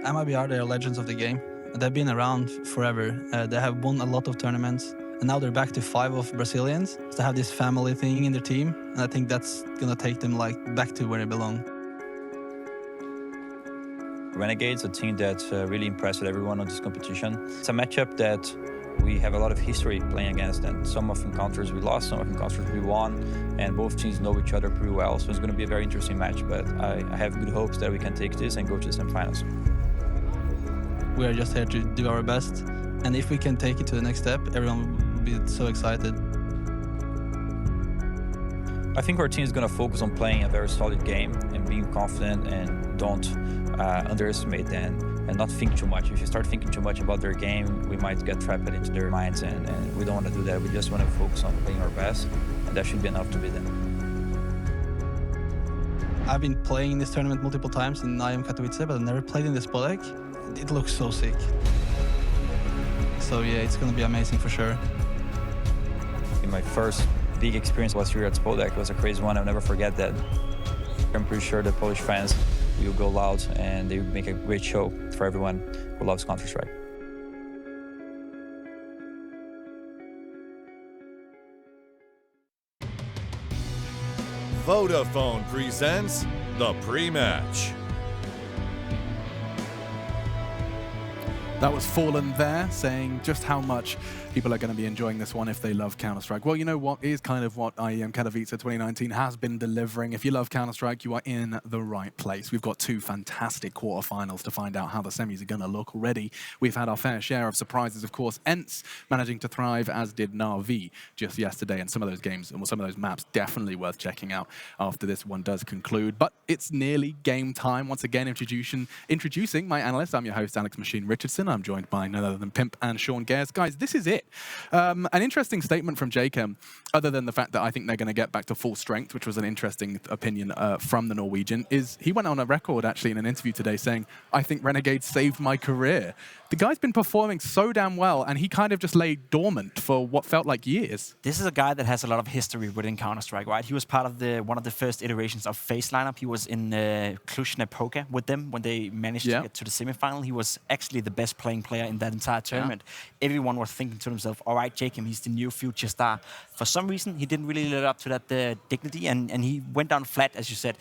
MIBR, they're legends of the game. They've been around forever. They have won a lot of tournaments, and now they're back to 5 of Brazilians. So they have this family thing in their team, and I think that's gonna take them like back to where they belong. Renegades, a team that really impressed everyone on this competition. It's a matchup that we have a lot of history playing against, and some of encounters we lost, some of encounters we won, and both teams know each other pretty well, so it's going to be a very interesting match, but I have good hopes that we can take this and go to the semifinals. We are just here to do our best, and if we can take it to the next step, everyone will be so excited. I think our team is going to focus on playing a very solid game and being confident, and don't underestimate them and not think too much. If you start thinking too much about their game, we might get trapped into their minds, and we don't want to do that. We just want to focus on playing our best, and that should be enough to beat them. I've been playing in this tournament multiple times in IEM Katowice, but I've never played in this spot deck. It looks so sick. So yeah, it's going to be amazing for sure. In my first big experience was here at Spodek. It was a crazy one. I'll never forget that. I'm pretty sure the Polish fans will go loud, and they will make a great show for everyone who loves Counter-Strike. Vodafone presents the pre-match. That was Fallen there, saying just how much people are going to be enjoying this one if they love Counter-Strike. Well, you know what? It is kind of what IEM Katowice 2019 has been delivering. If you love Counter-Strike, you are in the right place. We've got 2 fantastic quarterfinals to find out how the semis are going to look already. We've had our fair share of surprises, of course. ENCE managing to thrive, as did Na'Vi just yesterday. And some of those games, and some of those maps, definitely worth checking out after this one does conclude. But it's nearly game time. Once again, introducing my analyst. I'm your host, Alex Machine Richardson. I'm joined by none other than Pimp and Sean Gares. Guys, this is it. An interesting statement from JChem, other than the fact that I think they're going to get back to full strength, which was an interesting opinion from the Norwegian, is he went on a record actually in an interview today saying, I think Renegades saved my career. The guy's been performing so damn well, and he kind of just lay dormant for what felt like years. This is a guy that has a lot of history within Counter-Strike, right? He was part of one of the first iterations of FaZe lineup. He was in Cluj-Napoca with them when they managed to get to the semifinal. He was actually the best playing player in that entire tournament. Everyone was thinking to themselves, all right, JChem, he's the new future star. For some reason, he didn't really live up to that dignity, and he went down flat, as you said.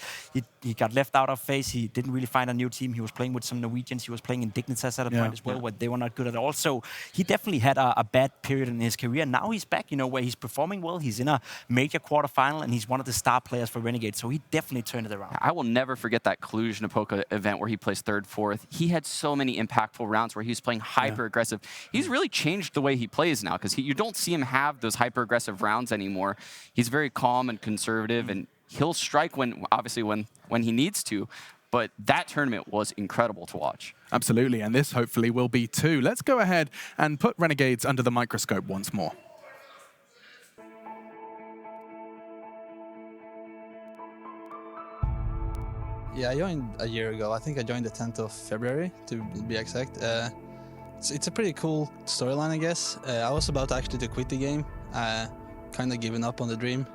He got left out of FaZe. He didn't really find a new team. He was playing with some Norwegians. He was playing in Dignitas at a point as well, where they were not good at all. So he definitely had a bad period in his career. Now he's back, you know, where he's performing well. He's in a major quarterfinal, and he's one of the star players for Renegades. So he definitely turned it around. I will never forget that Cluj-Napoca event where he placed 3rd, 4th. He had so many impactful rounds where he was playing hyper-aggressive. He's really changed the way he plays now, because you don't see him have those hyper-aggressive rounds anymore. He's very calm and conservative, and he'll strike obviously when he needs to. But that tournament was incredible to watch. Absolutely, and this hopefully will be too. Let's go ahead and put Renegades under the microscope once more. Yeah, I joined a year ago. I think I joined the 10th of February, to be exact. It's a pretty cool storyline, I guess. I was about actually to quit the game, kind of giving up on the dream.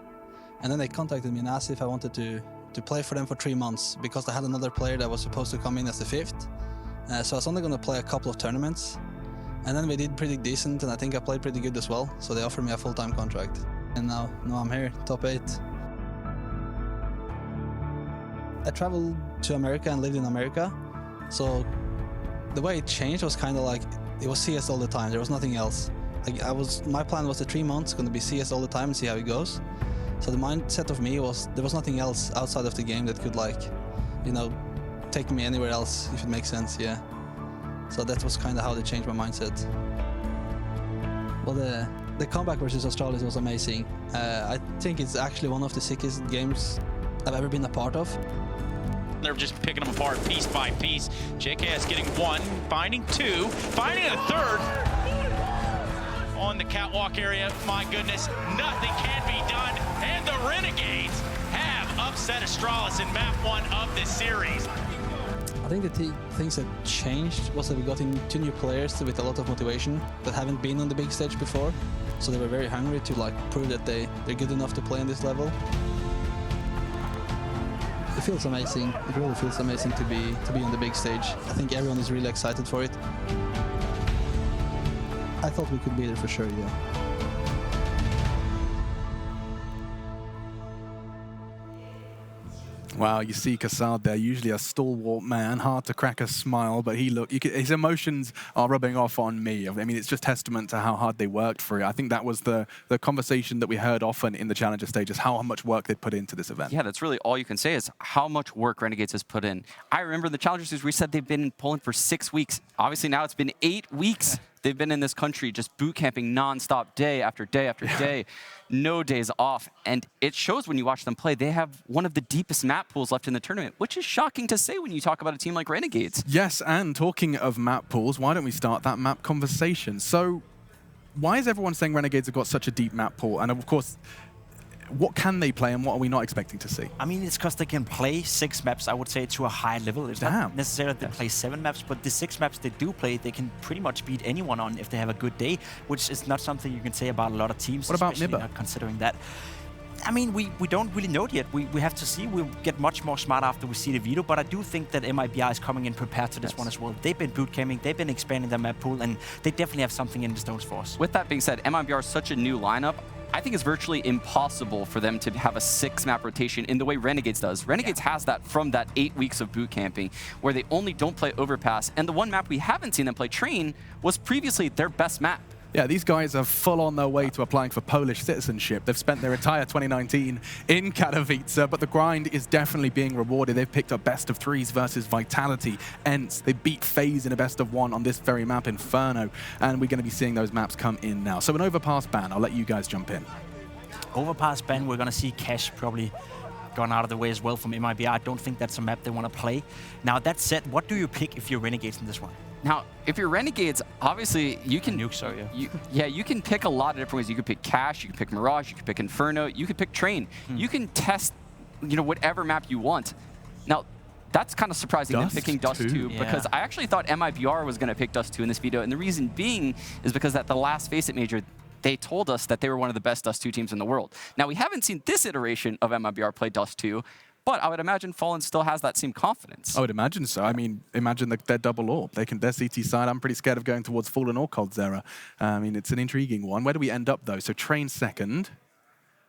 And then they contacted me and asked if I wanted to play for them for 3 months, because they had another player that was supposed to come in as the 5th. So I was only going to play a couple of tournaments. And then we did pretty decent, and I think I played pretty good as well. So they offered me a full-time contract. And now I'm here, top 8. I traveled to America and lived in America. So the way it changed was kind of like, it was CS all the time. There was nothing else. Like my plan was the 3 months going to be CS all the time and see how it goes. So the mindset of me was, there was nothing else outside of the game that could, like, you know, take me anywhere else, if it makes sense, yeah. So that was kind of how they changed my mindset. Well, the comeback versus Australis was amazing. I think it's actually one of the sickest games I've ever been a part of. They're just picking them apart piece by piece. JKS getting 1, finding 2, finding a 3rd. On the catwalk area, my goodness, nothing can be done. And the Renegades have upset Australis in map 1 of this series. I think the things that changed was that we got in 2 new players with a lot of motivation that haven't been on the big stage before. So they were very hungry to, like, prove that they're good enough to play on this level. it feels amazing. It really feels amazing to be on the big stage. I think everyone is really excited for it. I thought we could be there for sure, yeah. Wow, you see Kassad there, usually a stalwart man, hard to crack a smile, but his emotions are rubbing off on me. I mean, it's just testament to how hard they worked for it. I think that was the conversation that we heard often in the Challenger stages, how much work they put into this event. Yeah, that's really all you can say is how much work Renegades has put in. I remember the Challenger series, we said they've been in Poland for 6 weeks. Obviously now it's been 8 weeks. They've been in this country just boot camping nonstop, day after day after day, no days off. And it shows when you watch them play, they have one of the deepest map pools left in the tournament, which is shocking to say when you talk about a team like Renegades. Yes, and talking of map pools, why don't we start that map conversation? So why is everyone saying Renegades have got such a deep map pool? And of course, what can they play and what are we not expecting to see? I mean, it's because they can play 6 maps, I would say, to a high level. It's not necessarily that they play 7 maps, but the 6 maps they do play, they can pretty much beat anyone on if they have a good day, which is not something you can say about a lot of teams. What about MIBR? Not considering that. I mean, we don't really know it yet. We have to see. We'll get much more smart after we see the video, but I do think that MIBR is coming in prepared to this one as well. They've been boot camping, they've been expanding their map pool, and they definitely have something in the stones for us. With that being said, MIBR is such a new lineup. I think it's virtually impossible for them to have a 6-map rotation in the way Renegades does. Renegades has that from that 8 weeks of boot camping, where they only don't play Overpass. And the one map we haven't seen them play, Train, was previously their best map. Yeah, these guys are full on their way to applying for Polish citizenship. They've spent their entire 2019 in Katowice, but the grind is definitely being rewarded. They've picked up best of 3s versus Vitality, Ents. They beat FaZe in a best of 1 on this very map, Inferno, and we're going to be seeing those maps come in now. So an Overpass ban, I'll let you guys jump in. Overpass ban, we're going to see Cash probably gone out of the way as well from MIBR. I don't think that's a map they want to play. Now, that said, what do you pick if you're Renegades in this one? Now, if you're Renegades, obviously you can nuke, so you can pick a lot of different ways. You could pick Cash, you could pick Mirage, you could pick Inferno, you could pick Train. You can test, whatever map you want. Now, that's kind of surprising them picking Dust2 because I actually thought MIBR was going to pick Dust2 in this video, and the reason being is because at the last Face It Major, they told us that they were one of the best Dust2 teams in the world. Now, we haven't seen this iteration of MIBR play Dust2, but I would imagine Fallen still has that same confidence. I would imagine so. I mean, imagine their double AWP. Their CT side, I'm pretty scared of going towards Fallen or Coldzera. I mean, it's an intriguing one. Where do we end up, though? So Train second.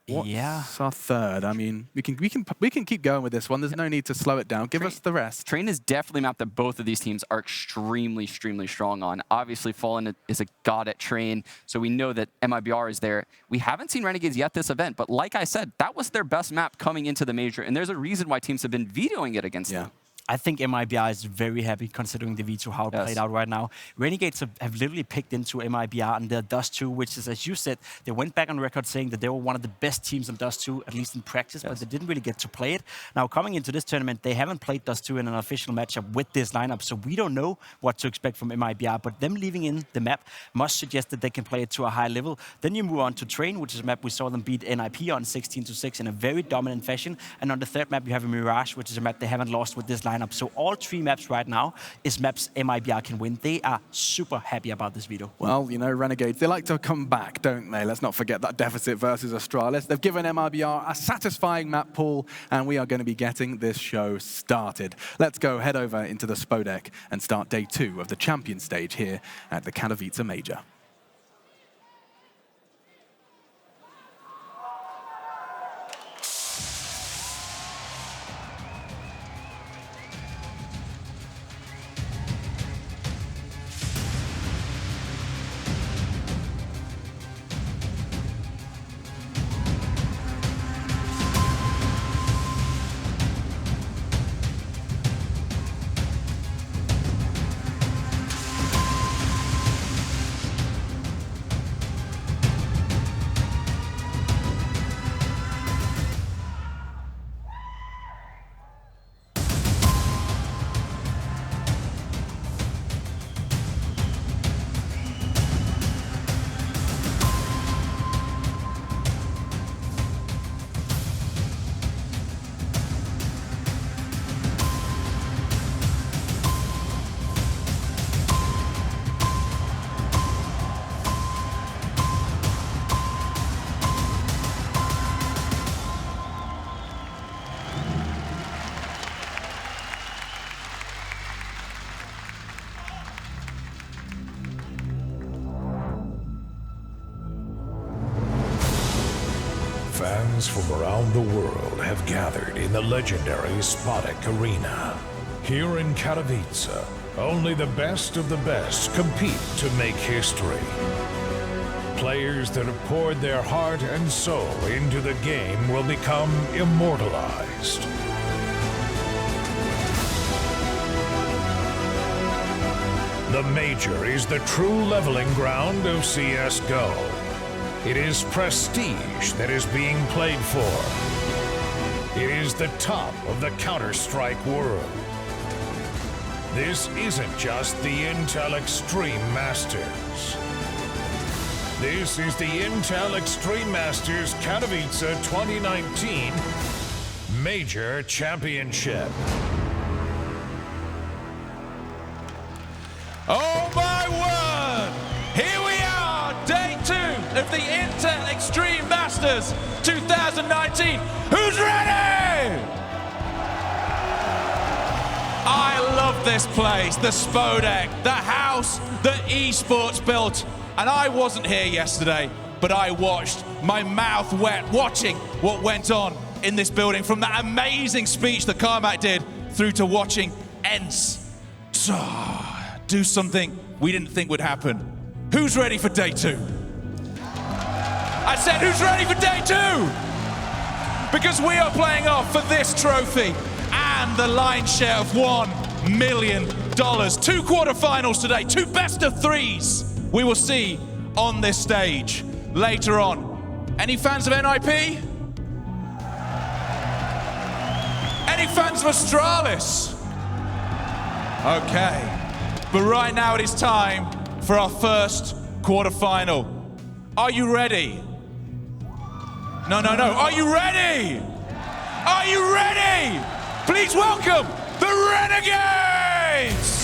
What's our third? I mean, we can keep going with this one. There's no need to slow it down. Give us the rest. Train is definitely a map that both of these teams are extremely, extremely strong on. Obviously, Fallen is a god at Train, so we know that MIBR is there. We haven't seen Renegades yet this event, but like I said, that was their best map coming into the major, and there's a reason why teams have been vetoing it against them. I think MIBR is very happy considering the veto, how it played out right now. Renegades have literally picked into MIBR and their Dust2, which is, as you said, they went back on record saying that they were one of the best teams on Dust2, at least in practice, but they didn't really get to play it. Now, coming into this tournament, they haven't played Dust2 in an official matchup with this lineup, so we don't know what to expect from MIBR, but them leaving in the map must suggest that they can play it to a high level. Then you move on to Train, which is a map we saw them beat NIP on 16-6 in a very dominant fashion, and on the third map, you have a Mirage, which is a map they haven't lost with this lineup. So all 3 maps right now is maps MIBR can win. They are super happy about this veto. Well, Renegades, they like to come back, don't they? Let's not forget that deficit versus Astralis. They've given MIBR a satisfying map pool, and we are going to be getting this show started. Let's go head over into the Spodek and start day 2 of the champion stage here at the Katowice Major. Fans from around the world have gathered in the legendary Spodek Arena. Here in Katowice, only the best of the best compete to make history. Players that have poured their heart and soul into the game will become immortalized. The Major is the true leveling ground of CSGO. It is prestige that is being played for. It is the top of the Counter-Strike world. This isn't just the Intel Extreme Masters. This is the Intel Extreme Masters Katowice 2019 Major Championship. Oh my word! Here we are, day 2 of the Intel Extreme Masters 2019. Who's ready? I love this place, the Spodek, the house that esports built. And I wasn't here yesterday, but I watched, my mouth wet, watching what went on in this building, from that amazing speech that Carmack did through to watching ENCE do something we didn't think would happen. Who's ready for day 2? I said, who's ready for day 2? Because we are playing off for this trophy and the lion's share of $1 million. 2 quarterfinals today, 2 best of 3s we will see on this stage later on. Any fans of NIP? Any fans of Astralis? Okay. But right now it is time for our first quarterfinal. Are you ready? No. Are you ready? Are you ready? Please welcome the Renegades!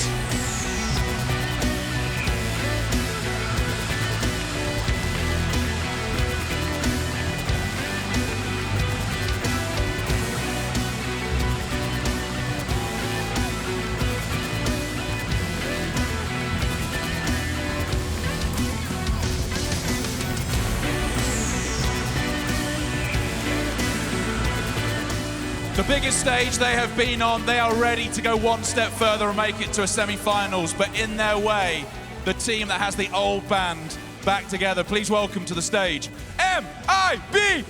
The biggest stage they have been on, they are ready to go one step further and make it to a semi-finals, but in their way, the team that has the old band back together. Please welcome to the stage, MIBR!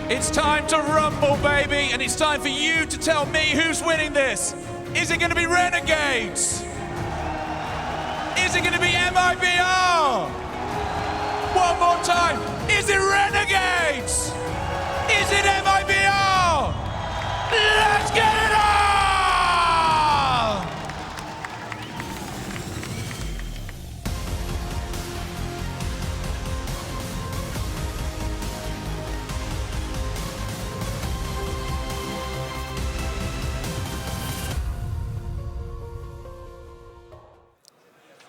It's time to rumble, baby, and it's time for you to tell me who's winning this. Is it going to be Renegades? Is it going to be MIBR? One more time. Is it Renegades? Is it MIBR? Let's get it on!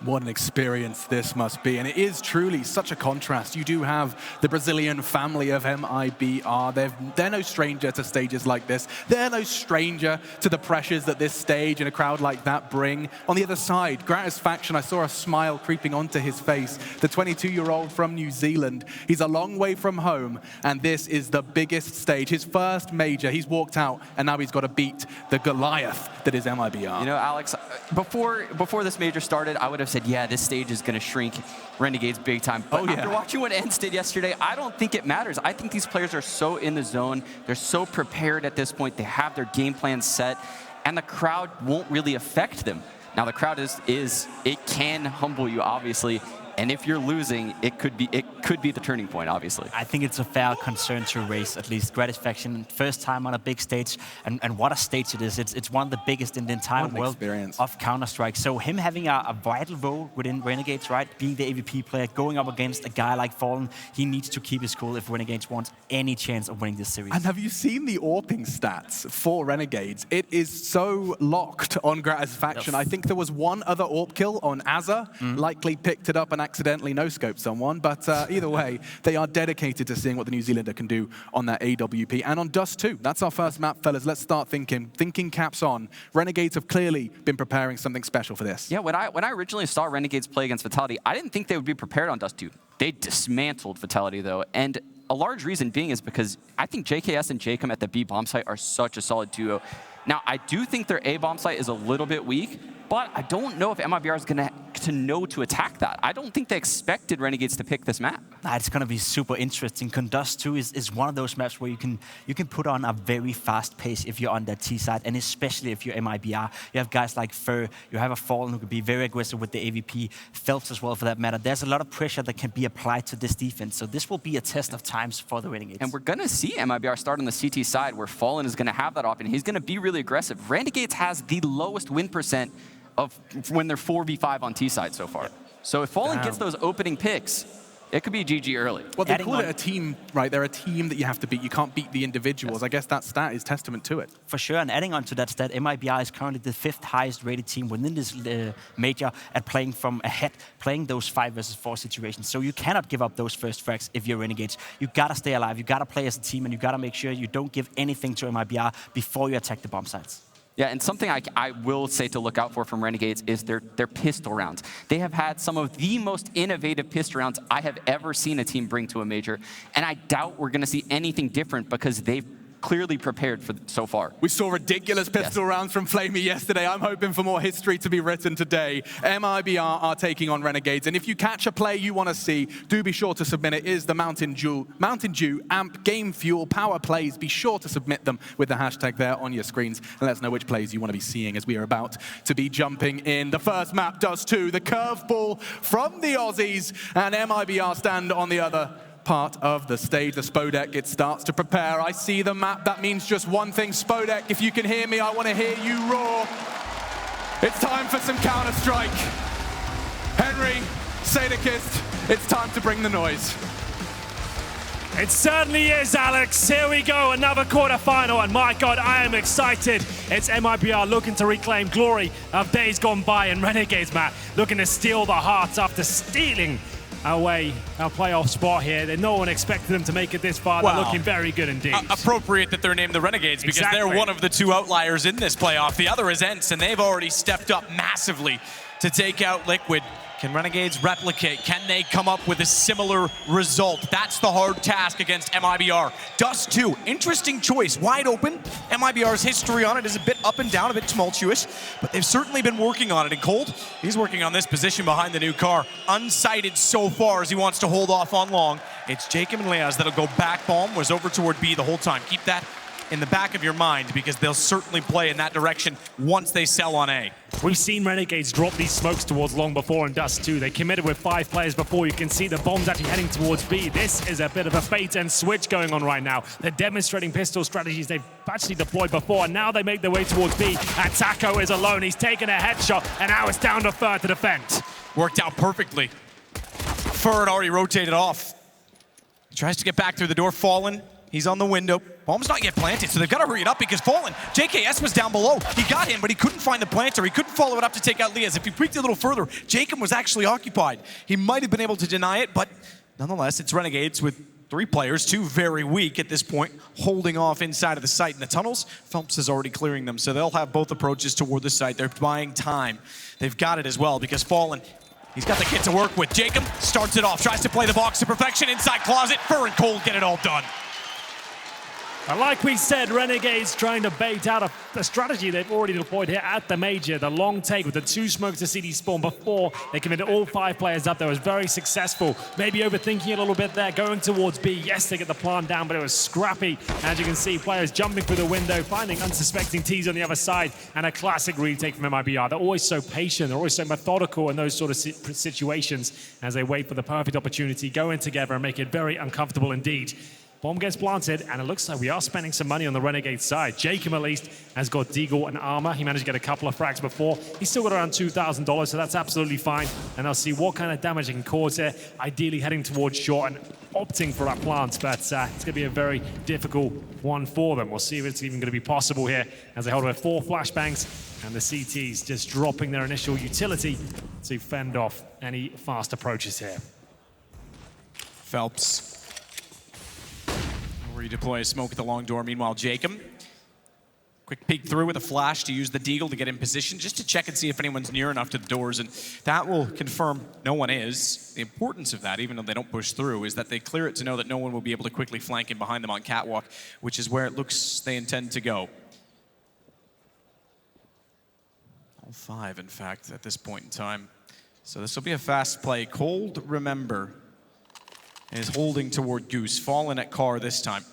What an experience this must be, and it is truly such a contrast. You do have the Brazilian family of MIBR. They're no stranger to stages like this. They're no stranger to the pressures that this stage and a crowd like that bring. On the other side, Gratisfaction, I saw a smile creeping onto his face. The 22-year-old from New Zealand. He's a long way from home, and this is the biggest stage. His first major, he's walked out, and now he's got to beat the Goliath that is MIBR. You know, Alex, before this major started, I would have said, yeah, this stage is going to shrink Renegades big time. But after watching what ENCE did yesterday, I don't think it matters. I think these players are so in the zone. They're so prepared at this point. They have their game plan set, and the crowd won't really affect them. Now, the crowd it can humble you, obviously. And if you're losing, it could be the turning point, obviously. I think it's a fair concern to raise at least Gratisfaction. First time on a big stage, and what a stage it is. It's one of the biggest in the entire world experience of Counter-Strike. So him having a vital role within Renegades, right? Being the AVP player, going up against a guy like Fallen, he needs to keep his cool if Renegades wants any chance of winning this series. And have you seen the AWPing stats for Renegades? It is so locked on Gratisfaction. I think there was one other AWP kill on Azza, likely picked it up and accidentally no-scoped someone, but either way, they are dedicated to seeing what the New Zealander can do on that AWP. And on Dust2, that's our first map, fellas. Let's start thinking. Thinking caps on. Renegades have clearly been preparing something special for this. Yeah, when I originally saw Renegades play against Vitality, I didn't think they would be prepared on Dust2. They dismantled Vitality, though, and a large reason being is because I think JKS and Jacob at the B bomb site are such a solid duo. Now, I do think their A bomb site is a little bit weak, but I don't know if MIBR is going to know to attack that. I don't think they expected Renegades to pick this map. It's going to be super interesting. Dust2 is one of those maps where you can put on a very fast pace if you're on that T side, and especially if you're MIBR. You have guys like Fur, you have a Fallen who could be very aggressive with the AVP, Phelps as well for that matter. There's a lot of pressure that can be applied to this defense, so this will be a test of times for the Renegades. And we're going to see MIBR start on the CT side where Fallen is going to have that option. He's going to be really aggressive. Renegades has the lowest win percent of when they're 4v5 on T side so far. So if Fallen gets those opening picks, it could be GG early. Well, they call it a team, right? They're a team that you have to beat. You can't beat the individuals. I guess that stat is testament to it. For sure, and adding on to that stat, MIBR is currently the 5th highest rated team within this major at playing from ahead, playing those 5 versus 4 situations. So you cannot give up those first frags if you're Renegades. You gotta stay alive, you gotta play as a team, and you gotta make sure you don't give anything to MIBR before you attack the bomb sites. Yeah, and something I will say to look out for from Renegades is their pistol rounds. They have had some of the most innovative pistol rounds I have ever seen a team bring to a major, and I doubt we're going to see anything different because they've clearly prepared for so far. We saw ridiculous pistol rounds from Flamey yesterday. I'm hoping for more history to be written today. MIBR are taking on Renegades, and if you catch a play you want to see, do be sure to submit it. It is the Mountain Dew AMP Game Fuel Power Plays. Be sure to submit them with the hashtag there on your screens, and let us know which plays you want to be seeing as we are about to be jumping in. The first map, Dust2, the curveball from the Aussies, and MIBR stand on the other part of the stage. The Spodek, it starts to prepare. I see the map. That means just one thing. Spodek, if you can hear me, I want to hear you roar. It's time for some Counter-Strike. Henry, Sadakist, it's time to bring the noise. It certainly is, Alex. Here we go, another quarterfinal, and my God, I am excited. It's MIBR looking to reclaim glory of days gone by, and Renegades, Matt, looking to steal the hearts after stealing away our playoff spot here. No one expected them to make it this far. They're looking very good indeed. Appropriate that they're named the Renegades because they're one of the 2 outliers in this playoff. The other is ENCE, and they've already stepped up massively to take out Liquid. Can Renegades replicate? Can they come up with a similar result? That's the hard task against MIBR. Dust2, interesting choice, wide open. MIBR's history on it is a bit up and down, a bit tumultuous, but they've certainly been working on it. And Cold, he's working on this position behind the new car. Unsighted so far as he wants to hold off on long. It's Jacob and Leaz that'll go back bomb, was over toward B the whole time. Keep that in the back of your mind because they'll certainly play in that direction once they sell on A. We've seen Renegades drop these smokes towards long before in Dust2. They committed with 5 players before. You can see the bombs actually heading towards B. This is a bit of a bait and switch going on right now. They're demonstrating pistol strategies they've actually deployed before, and now they make their way towards B. And Taco is alone. He's taken a headshot, and now it's down to Fur to defend. Worked out perfectly. Fur had already rotated off. Tries to get back through the door. Fallen. He's on the window. Bomb's not yet planted, so they've got to hurry it up because Fallen, JKS was down below. He got him, but he couldn't find the planter. He couldn't follow it up to take out Leaz. If he peeked a little further, Jacob was actually occupied. He might have been able to deny it, but nonetheless, it's Renegades with 3 players, 2 very weak at this point, holding off inside of the site in the tunnels. Phelps is already clearing them, so they'll have both approaches toward the site. They're buying time. They've got it as well because Fallen, he's got the kit to work with. Jacob starts it off, tries to play the box to perfection inside closet. Fur and Cold get it all done. But like we said, Renegades trying to bait out a strategy they've already deployed here at the Major. The long take with the 2 smokes to CD spawn before they committed all 5 players up there was very successful. Maybe overthinking it a little bit there, going towards B. Yes, they get the plant down, but it was scrappy. As you can see, players jumping through the window, finding unsuspecting T's on the other side, and a classic retake from MIBR. They're always so patient, they're always so methodical in those sort of situations as they wait for the perfect opportunity, go in together and make it very uncomfortable indeed. Bomb gets planted, and it looks like we are spending some money on the Renegade side. Jacob, at least, has got Deagle and armor. He managed to get a couple of frags before. He's still got around $2,000, so that's absolutely fine. And I'll see what kind of damage he can cause here. Ideally heading towards short and opting for that plant, but it's going to be a very difficult one for them. We'll see if it's even going to be possible here as they hold with 4 flashbangs, and the CTs just dropping their initial utility to fend off any fast approaches here. Phelps redeploy a smoke at the long door. Meanwhile, Jacob, quick peek through with a flash to use the Deagle to get in position, just to check and see if anyone's near enough to the doors, and that will confirm no one is. The importance of that, even though they don't push through, is that they clear it to know that no one will be able to quickly flank in behind them on Catwalk, which is where it looks they intend to go. All 5, in fact, at this point in time. So this will be a fast play. Cold, remember, is holding toward Goose. Fallen at Car this time.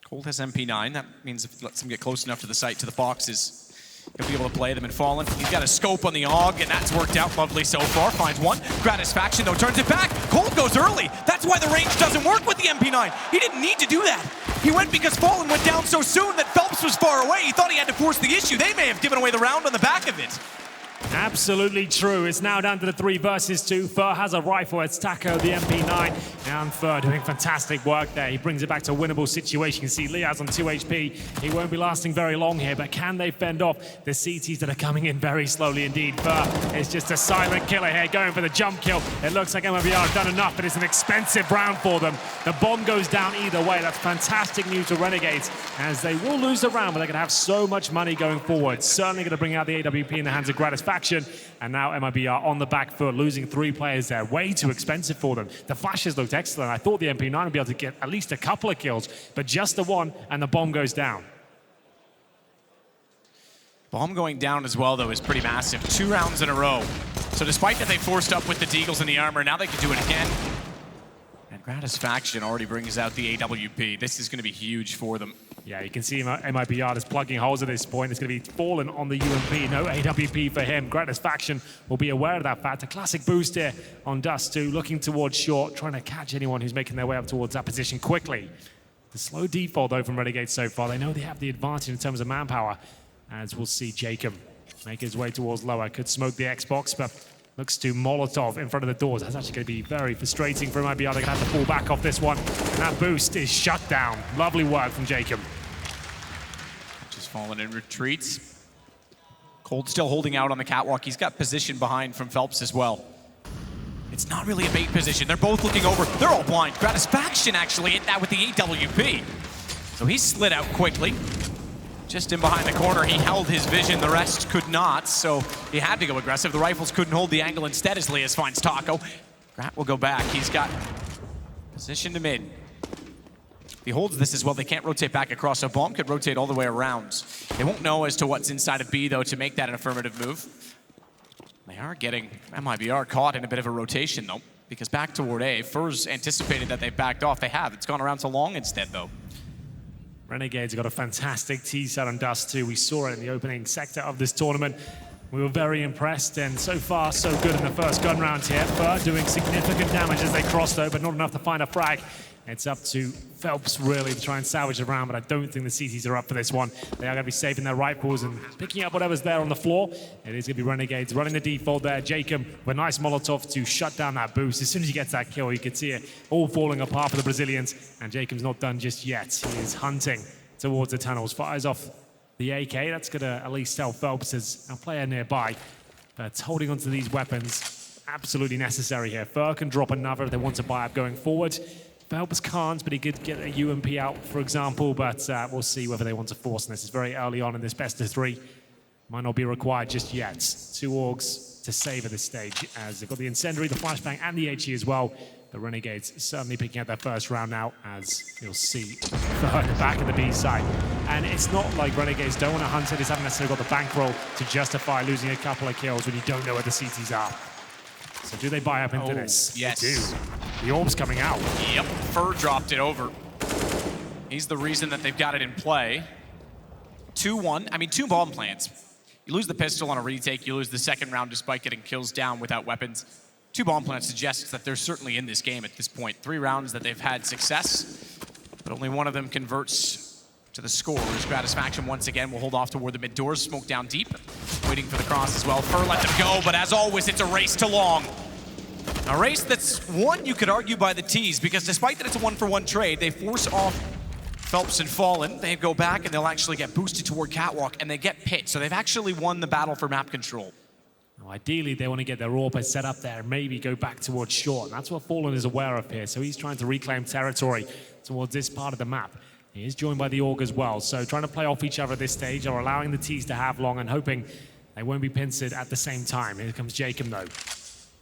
Cold has MP9. That means if it lets him get close enough to the site, to the boxes, he'll be able to play them. And Fallen, he's got a scope on the AUG, and that's worked out lovely so far. Finds one. Gratisfaction, though, turns it back. Cold goes early. That's why the range doesn't work with the MP9. He didn't need to do that. He went because Fallen went down so soon that Phelps was far away. He thought he had to force the issue. They may have given away the round on the back of it. Absolutely true. It's now down to the 3 versus 2. Fur has a rifle. It's Taco, the MP9. And Fur doing fantastic work there. He brings it back to a winnable situation. You can see Leaz on 2 HP. He won't be lasting very long here, but can they fend off the CTs that are coming in very slowly indeed? Fur is just a silent killer here, going for the jump kill. It looks like MIBR have done enough, but it's an expensive round for them. The bomb goes down either way. That's fantastic news to Renegades, as they will lose the round, but they're going to have so much money going forward. Certainly going to bring out the AWP in the hands of Gratisfaction. And now MIBR on the back foot, losing 3 players there. Way too expensive for them. The flashes looked excellent. I thought the MP9 would be able to get at least a couple of kills, but just the one, and the bomb goes down. Bomb going down as well, though, is pretty massive. 2 rounds in a row. So despite that they forced up with the Deagles and the armor, now they can do it again. And Gratisfaction already brings out the AWP. This is going to be huge for them. Yeah, you can see MIBR is plugging holes at this point. It's going to be Fallen on the UMP. No AWP for him. Gratisfaction will be aware of that fact. A classic boost here on Dust2, looking towards short, trying to catch anyone who's making their way up towards that position quickly. The slow default, though, from Renegades so far. They know they have the advantage in terms of manpower. As we'll see Jacob make his way towards lower. Could smoke the Xbox, but looks to Molotov in front of the doors. That's actually going to be very frustrating for MIBR. They're going to have to fall back off this one. And that boost is shut down. Lovely work from Jacob. Just Fallen in retreats. Cold still holding out on the catwalk. He's got position behind from Phelps as well. It's not really a bait position. They're both looking over. They're all blind. Gratisfaction actually hit that with the AWP. So he slid out quickly. Just in behind the corner, he held his vision. The rest could not, so he had to go aggressive. The rifles couldn't hold the angle instead as Leaz finds Taco. Grat will go back. He's got position to mid. If he holds this as well, they can't rotate back across, so Bomb could rotate all the way around. They won't know as to what's inside of B, though, to make that an affirmative move. They are getting MIBR caught in a bit of a rotation, though, because back toward A. Furs anticipated that they backed off. They have. It's gone around to long instead, though. Renegades got a fantastic T-set on Dust2. We saw it in the opening sector of this tournament. We were very impressed, and so far, so good in the first gun round here. Fur doing significant damage as they crossed over, but not enough to find a frag. It's up to Phelps, really, to try and salvage the round, but I don't think the CTs are up for this one. They are going to be saving their rifles and picking up whatever's there on the floor. It is going to be Renegades running the default there. Jacob with a nice Molotov to shut down that boost. As soon as he gets that kill, you can see it all falling apart for the Brazilians, and Jacob's not done just yet. He is hunting towards the tunnels. Fires off the AK. That's going to at least tell Phelps as a player nearby. But holding onto these weapons, absolutely necessary here. Fur can drop another if they want to buy up going forward. Phelps can't, but he could get a UMP out, for example, but we'll see whether they want to force this. It's very early on in this best of 3. Might not be required just yet. 2 orgs to save at this stage, as they've got the incendiary, the flashbang, and the HE as well. The Renegades certainly picking up their first round now, as you'll see in the back of the B side. And it's not like Renegades don't want to hunt it, just haven't necessarily got the bankroll to justify losing a couple of kills when you don't know where the CTs are. So do they buy up into this? Yes. They do. The orb's coming out. Yep, Fur dropped it over. He's the reason that they've got it in play. 2-1, I mean, 2 bomb plants. You lose the pistol on a retake, you lose the second round despite getting kills down without weapons. 2 bomb plants suggests that they're certainly in this game at this point. 3 rounds that they've had success, but only one of them converts to the score. As Gratisfaction once again will hold off toward the mid doors, smoke down deep, waiting for the cross as well. Fur let them go, but as always, it's a race to long. A race that's won, you could argue, by the T's, because despite that it's a 1-for-1 trade, they force off Phelps and Fallen. They go back and they'll actually get boosted toward Catwalk, and they get pit. So they've actually won the battle for map control. Now, ideally, they want to get their AWP set up there and maybe go back towards short. And that's what Fallen is aware of here. So he's trying to reclaim territory towards this part of the map. He is joined by the AUG as well. So trying to play off each other at this stage, or allowing the T's to have long and hoping they won't be pincered at the same time. Here comes Jacob, though.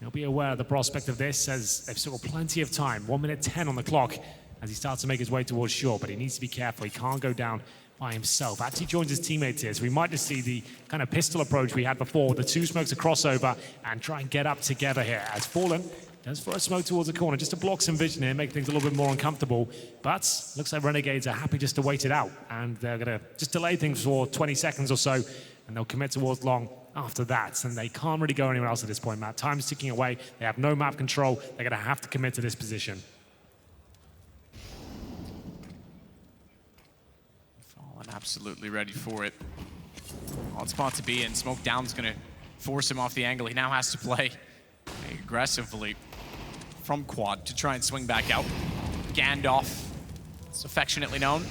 He'll be aware of the prospect of this, as they've still got plenty of time. 1 minute 10 on the clock as he starts to make his way towards short, but he needs to be careful. He can't go down by himself. Actually joins his teammates here, so we might just see the kind of pistol approach we had before, the 2 smokes a crossover and try and get up together here. As Fallen does throw a smoke towards the corner just to block some vision here, make things a little bit more uncomfortable, but looks like Renegades are happy just to wait it out, and they're gonna just delay things for 20 seconds or so, and they'll commit towards long after that, and they can't really go anywhere else at this point, Matt. Time's ticking away. They have no map control. They're gonna have to commit to this position. Absolutely ready for it. Odd spot to be in. Smoke down's gonna force him off the angle. He now has to play aggressively from quad to try and swing back out. Gandalf, it's affectionately known.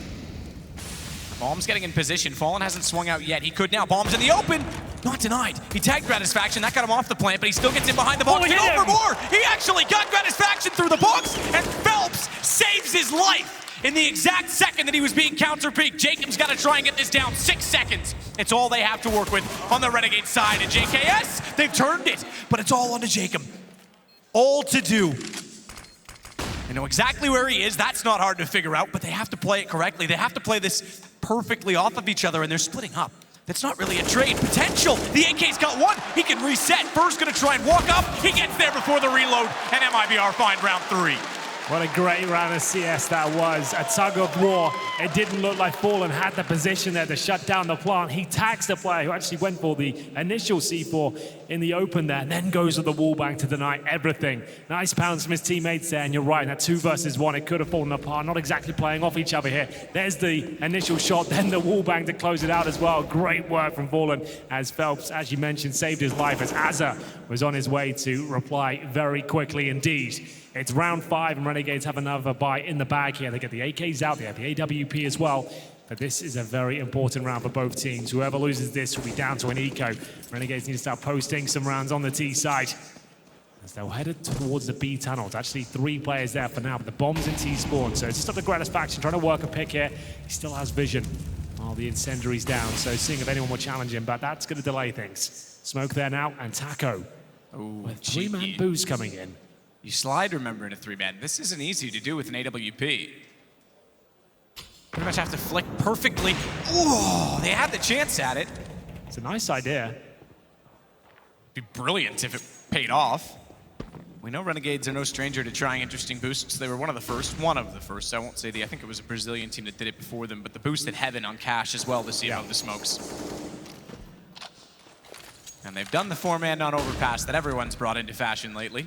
Bomb's getting in position. Fallen hasn't swung out yet. He could now. Bomb's in the open. Not denied. He tagged Gratisfaction. That got him off the plant, but he still gets in behind the box. Oh, Over more. He actually got Gratisfaction through the box, and Phelps saves his life. In the exact second that he was being counter-peaked. Jacob's got to try and get this down. 6 seconds. It's all they have to work with on the Renegade side. And JKS, they've turned it, but it's all onto Jacob. All to do. They know exactly where he is. That's not hard to figure out, but they have to play it correctly. They have to play this perfectly off of each other, and they're splitting up. That's not really a trade. Potential. The AK's got 1. He can reset. Fur's going to try and walk up. He gets there before the reload, and MIBR find round 3. What a great round of CS that was. A tug of war. It didn't look like Fallen had the position there to shut down the plant. He tags the player who actually went for the initial C4 in the open there, and then goes to the wall bank to deny everything. Nice pounds from his teammates there, and you're right, in that 2 versus 1, it could have fallen apart. Not exactly playing off each other here. There's the initial shot, then the wall bank to close it out as well. Great work from Fallen, as Phelps, as you mentioned, saved his life as Azza was on his way to reply very quickly indeed. It's round 5, and Renegades have another buy in the bag here. They get the AKs out, they have the AWP as well. But this is a very important round for both teams. Whoever loses this will be down to an eco. Renegades need to start posting some rounds on the T side, as they'll head towards the B tunnel. It's actually 3 players there for now, but the bomb's in T spawn. So it's just up to Gratisfaction trying to work a pick here. He still has vision while the incendiary's down, so seeing if anyone will challenge him, but that's going to delay things. Smoke there now, and Taco with 3-man boost coming in. You slide, remember, in a 3-man. This isn't easy to do with an AWP. Pretty much have to flick perfectly. Ooh, they had the chance at it. It's a nice idea. It'd be brilliant if it paid off. We know Renegades are no stranger to trying interesting boosts. They were one of the first. I won't say I think it was a Brazilian team that did it before them, but the boost at Heaven on Cash as well to see about the smokes. And they've done the 4-man non-overpass that everyone's brought into fashion lately.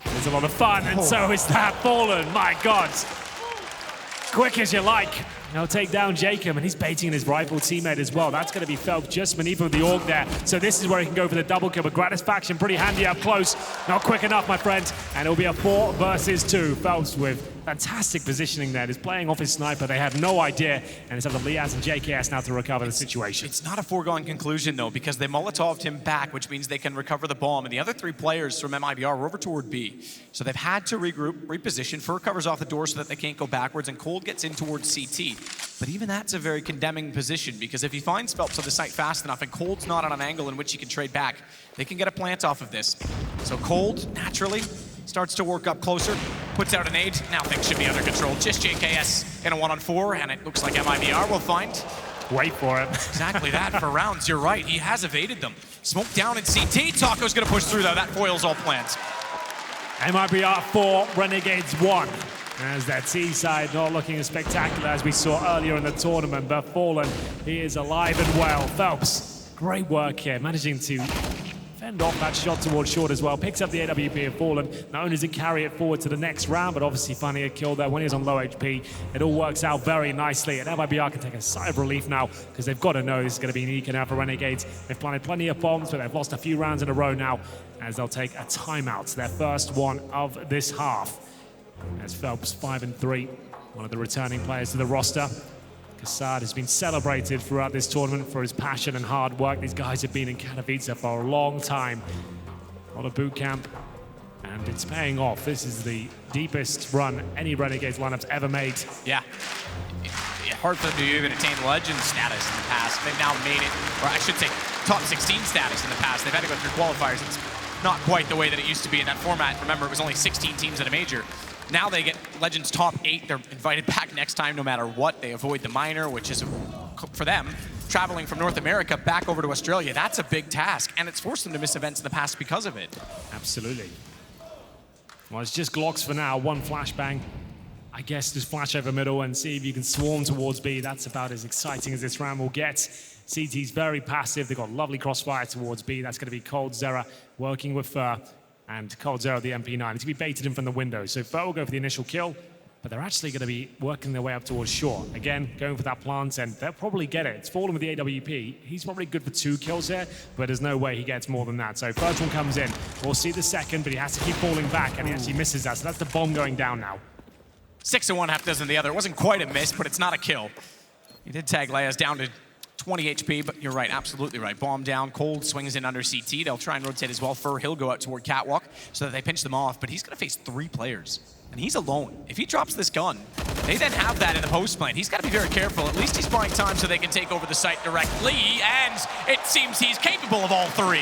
It's a lot of fun, and so is that Fallen. My God. Quick as you like. Now take down Jacob, and he's baiting his rival teammate as well. That's going to be Phelps just maneuver the AUG there. So this is where he can go for the double kill, but Gratisfaction pretty handy up close. Not quick enough, my friend. And it'll be a 4 versus 2. Phelps with fantastic positioning there. He's playing off his sniper. They have no idea. And it's up to Liaz and JKS now to recover the situation. It's not a foregone conclusion, though, because they Molotov'd him back, which means they can recover the bomb. And the other 3 players from MIBR are over toward B. So they've had to regroup, reposition. Fur covers off the door so that they can't go backwards, and Cold gets in towards CT. But even that's a very condemning position, because if he finds Phelps on the site fast enough and Cold's not on an angle in which he can trade back, they can get a plant off of this. So Cold, naturally, starts to work up closer, puts out an nade. Now things should be under control. Just JKS in a 1-on-4, and it looks like MIBR will find. Wait for it. Exactly that for rounds, you're right. He has evaded them. Smoke down in CT. Taco's gonna push through though. That foils all plans. MIBR 4, Renegades 1. As that T side not looking as spectacular as we saw earlier in the tournament, but Fallen, he is alive and well. Phelps, great work here, managing to fend off that shot towards short as well. Picks up the AWP of Fallen. Not only does he carry it forward to the next round, but obviously finding a kill there when he's on low HP. It all works out very nicely, and MIBR can take a sigh of relief now because they've got to know this is going to be an eco now for Renegades. They've planted plenty of bombs, but they've lost a few rounds in a row now as they'll take a timeout, their first one of this half. As Phelps 5-3, one of the returning players to the roster. Kassad has been celebrated throughout this tournament for his passion and hard work. These guys have been in Katowice for a long time. A lot of boot camp, and it's paying off. This is the deepest run any Renegades lineup's ever made. Yeah. Hard for them to even attain legend status in the past. They've now made it, or I should say, top 16 status in the past. They've had to go through qualifiers. It's not quite the way that it used to be in that format. Remember, it was only 16 teams at a major. Now they get Legends top 8. They're invited back next time no matter what. They avoid the minor, which is, for them, traveling from North America back over to Australia. That's a big task, and it's forced them to miss events in the past because of it. Absolutely. Well, it's just Glocks for now. One flashbang. I guess just flash over middle and see if you can swarm towards B. That's about as exciting as this round will get. CT's very passive. They've got lovely crossfire towards B. That's going to be Cold Zera working with Fur. And Cold Zero, the MP9. It's going to be baited in from the window. So Fur will go for the initial kill, but they're actually going to be working their way up towards shore. Again, going for that plant, and they'll probably get it. It's Fallen with the AWP. He's probably good for 2 kills here, but there's no way he gets more than that. So first one comes in. We'll see the second, but he has to keep falling back, and he actually misses that. So that's the bomb going down now. 6 in one, half dozen the other. It wasn't quite a miss, but it's not a kill. He did tag Leia's down to 20 HP, but you're right, absolutely right. Bomb down, Cold swings in under CT. They'll try and rotate as well. Fur, he'll go out toward Catwalk so that they pinch them off, but he's gonna face 3 players, and he's alone. If he drops this gun, they then have that in the post plane. He's gotta be very careful. At least he's buying time so they can take over the site directly, and it seems he's capable of all 3.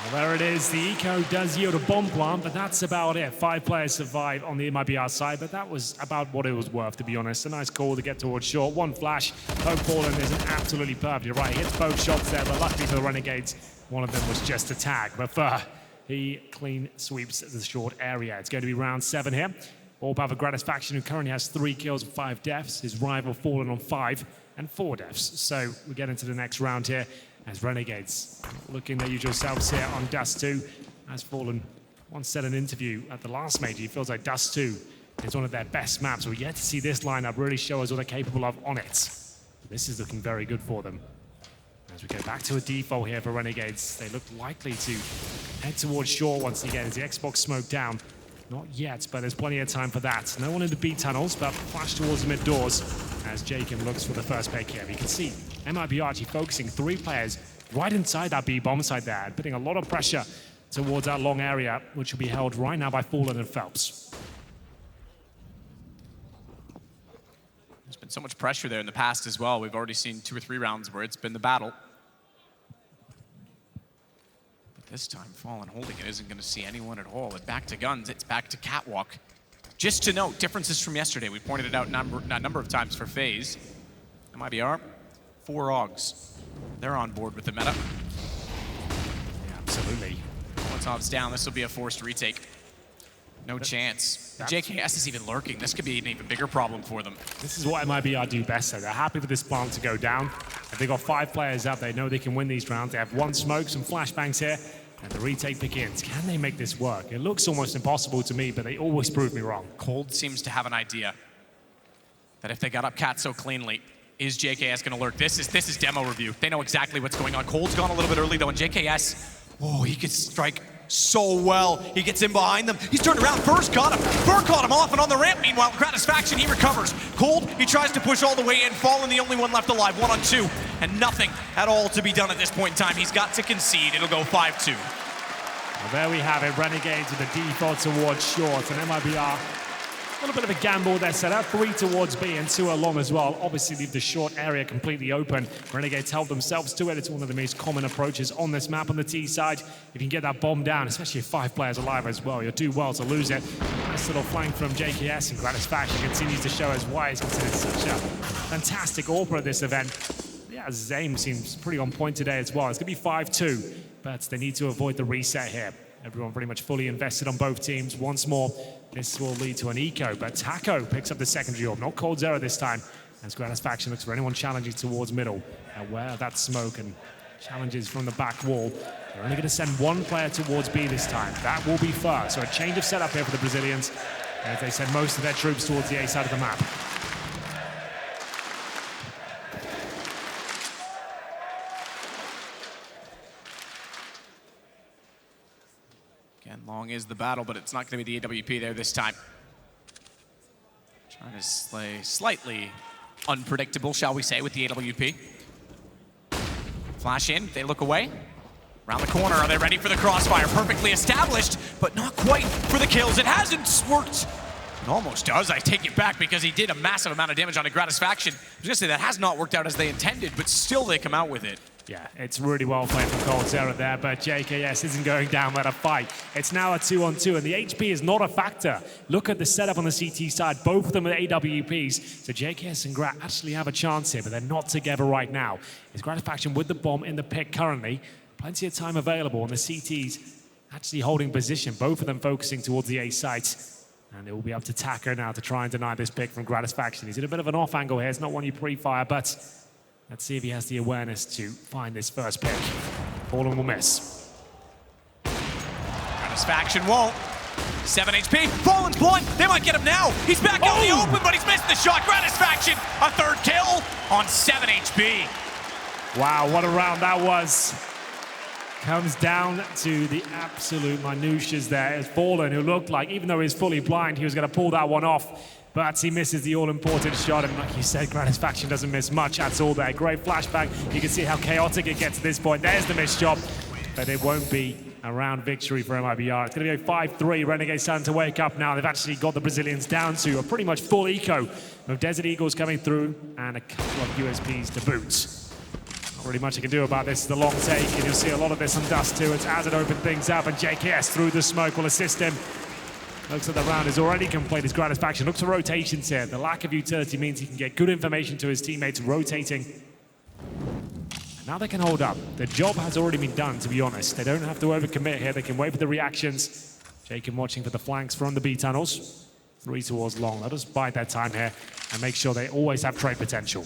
Well, there it is. The eco does yield a bomb plant, but that's about it. 5 players survive on the MIBR side, but that was about what it was worth, to be honest. A nice call to get towards short. 1 flash. Hope Fallen isn't absolutely perfect. You're right, he hits both shots there, but luckily for the Renegades, one of them was just a tag. But Fur, he clean sweeps the short area. It's going to be round 7 here. All power for Gratisfaction, who currently has 3 kills and 5 deaths. His rival Fallen on 5 and 4 deaths. So we get into the next round here. As Renegades looking their usual selves here on Dust2. As Fallen once said in an interview at the last major, he feels like Dust2 is one of their best maps. We're yet to see this lineup really show us what they're capable of on it. This is looking very good for them. As we go back to a default here for Renegades, they look likely to head towards shore once again as the Xbox smoke down. Not yet, but there's plenty of time for that. No one in the B tunnels, but flash towards the mid doors as Jacob looks for the first pick here. You can see MIBR actually focusing 3 players right inside that B bomb site there, and putting a lot of pressure towards that long area, which will be held right now by Fallen and Phelps. There's been so much pressure there in the past as well. We've already seen 2 or 3 rounds where it's been the battle. This time, Fallen holding it isn't going to see anyone at all. And back to guns, it's back to Catwalk. Just to note, differences from yesterday. We pointed it out a number of times for FaZe. MIBR, 4 Augs. They're on board with the meta. Yeah, absolutely. Molotov's down. This will be a forced retake. No chance. JKS is even lurking. This could be an even bigger problem for them. This is what MIBR do best, though. They're happy for this plant to go down. If they've got 5 players up, they know they can win these rounds. They have 1 smoke, some flashbangs here, and the retake begins. Can they make this work? It looks almost impossible to me, but they always prove me wrong. Cold seems to have an idea that if they got up Cat so cleanly, is JKS going to lurk? This is demo review. They know exactly what's going on. Cold's gone a little bit early, though, and JKS, oh, he could strike so well. He gets in behind them. He's turned around. Fur caught him off and on the ramp. Meanwhile, Gratisfaction, he recovers. Cold, he tries to push all the way in. Fallen, the only one left alive. 1 on 2, and nothing at all to be done at this point in time. He's got to concede. It'll go 5-2. Well, there we have it. Renegades with a default towards short, and MIBR A little bit of a gamble there set up. 3 towards B and 2 along as well. Obviously leave the short area completely open. Renegades help themselves to it. It's one of the most common approaches on this map on the T side. If you can get that bomb down, especially if 5 players alive as well, you'll do well to lose it. Nice little flank from JKS, and Gratisfaction continues to show us why he's considered such a fantastic AWPer at this event. Yeah, his aim seems pretty on point today as well. It's going to be 5-2, but they need to avoid the reset here. Everyone pretty much fully invested on both teams. Once more, this will lead to an eco, but Taco picks up the secondary orb. Not Cold Zero this time, as Gratisfaction looks for anyone challenging towards middle. Aware of that smoke and challenges from the back wall. They're only going to send 1 player towards B this time. That will be first. So a change of setup here for the Brazilians, as they send most of their troops towards the A side of the map. Again, long is the battle, but it's not going to be the AWP there this time. Trying to slay slightly unpredictable, shall we say, with the AWP. Flash in, they look away. Around the corner, are they ready for the crossfire? Perfectly established, but not quite for the kills. It hasn't worked. It almost does. I take it back because he did a massive amount of damage on a Gratisfaction. I was going to say that has not worked out as they intended, but still they come out with it. Yeah, it's really well played from Cold Zero there, but JKS isn't going down without a fight. It's now a 2-on-2, and the HP is not a factor. Look at the setup on the CT side, both of them with AWPs. So JKS and Grat actually have a chance here, but they're not together right now. It's Gratisfaction with the bomb in the pick currently. Plenty of time available, and the CTs actually holding position, both of them focusing towards the A site. And it will be up to Tacker now to try and deny this pick from Gratisfaction. He's in a bit of an off angle here. It's not one you pre-fire, but let's see if he has the awareness to find this first pick. Fallen will miss. Gratisfaction won't. 7 HP. Fallen's blind. They might get him now. He's back out in the open, but he's missed the shot. Gratisfaction, a 3rd kill on 7 HP. Wow, what a round that was. Comes down to the absolute minutiae there. It's Fallen, who looked like, even though he's fully blind, he was going to pull that one off. But he misses the all-important shot, and like you said, Gratisfaction doesn't miss much at all there. Great flashback. You can see how chaotic it gets at this point. There's the missed shot, but it won't be a round victory for MIBR. It's going to go 5-3. Renegades starting to wake up now. They've actually got the Brazilians down to a pretty much full eco with Desert Eagles coming through and a couple of USPs to boot. Not really much you can do about this. The long take, and you'll see a lot of this on Dust2. It's as it opens things up, and JKS through the smoke will assist him. Looks like the round is already complete. His Gratisfaction looks for rotations here. The lack of utility means he can get good information to his teammates rotating. And now they can hold up. The job has already been done, to be honest. They don't have to overcommit here. They can wait for the reactions. Jacob watching for the flanks from the B tunnels. 3 towards long. Let us bide their time here and make sure they always have trade potential.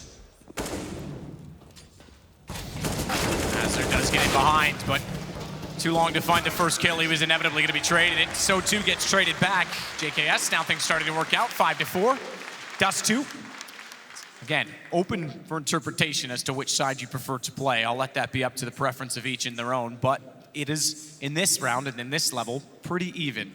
Azur does get in behind, but too long to find the first kill. He was inevitably going to be traded. And so too gets traded back. JKS, now things starting to work out. 5-4. Dust2. Again, open for interpretation as to which side you prefer to play. I'll let that be up to the preference of each in their own. But it is, in this round and in this level, pretty even.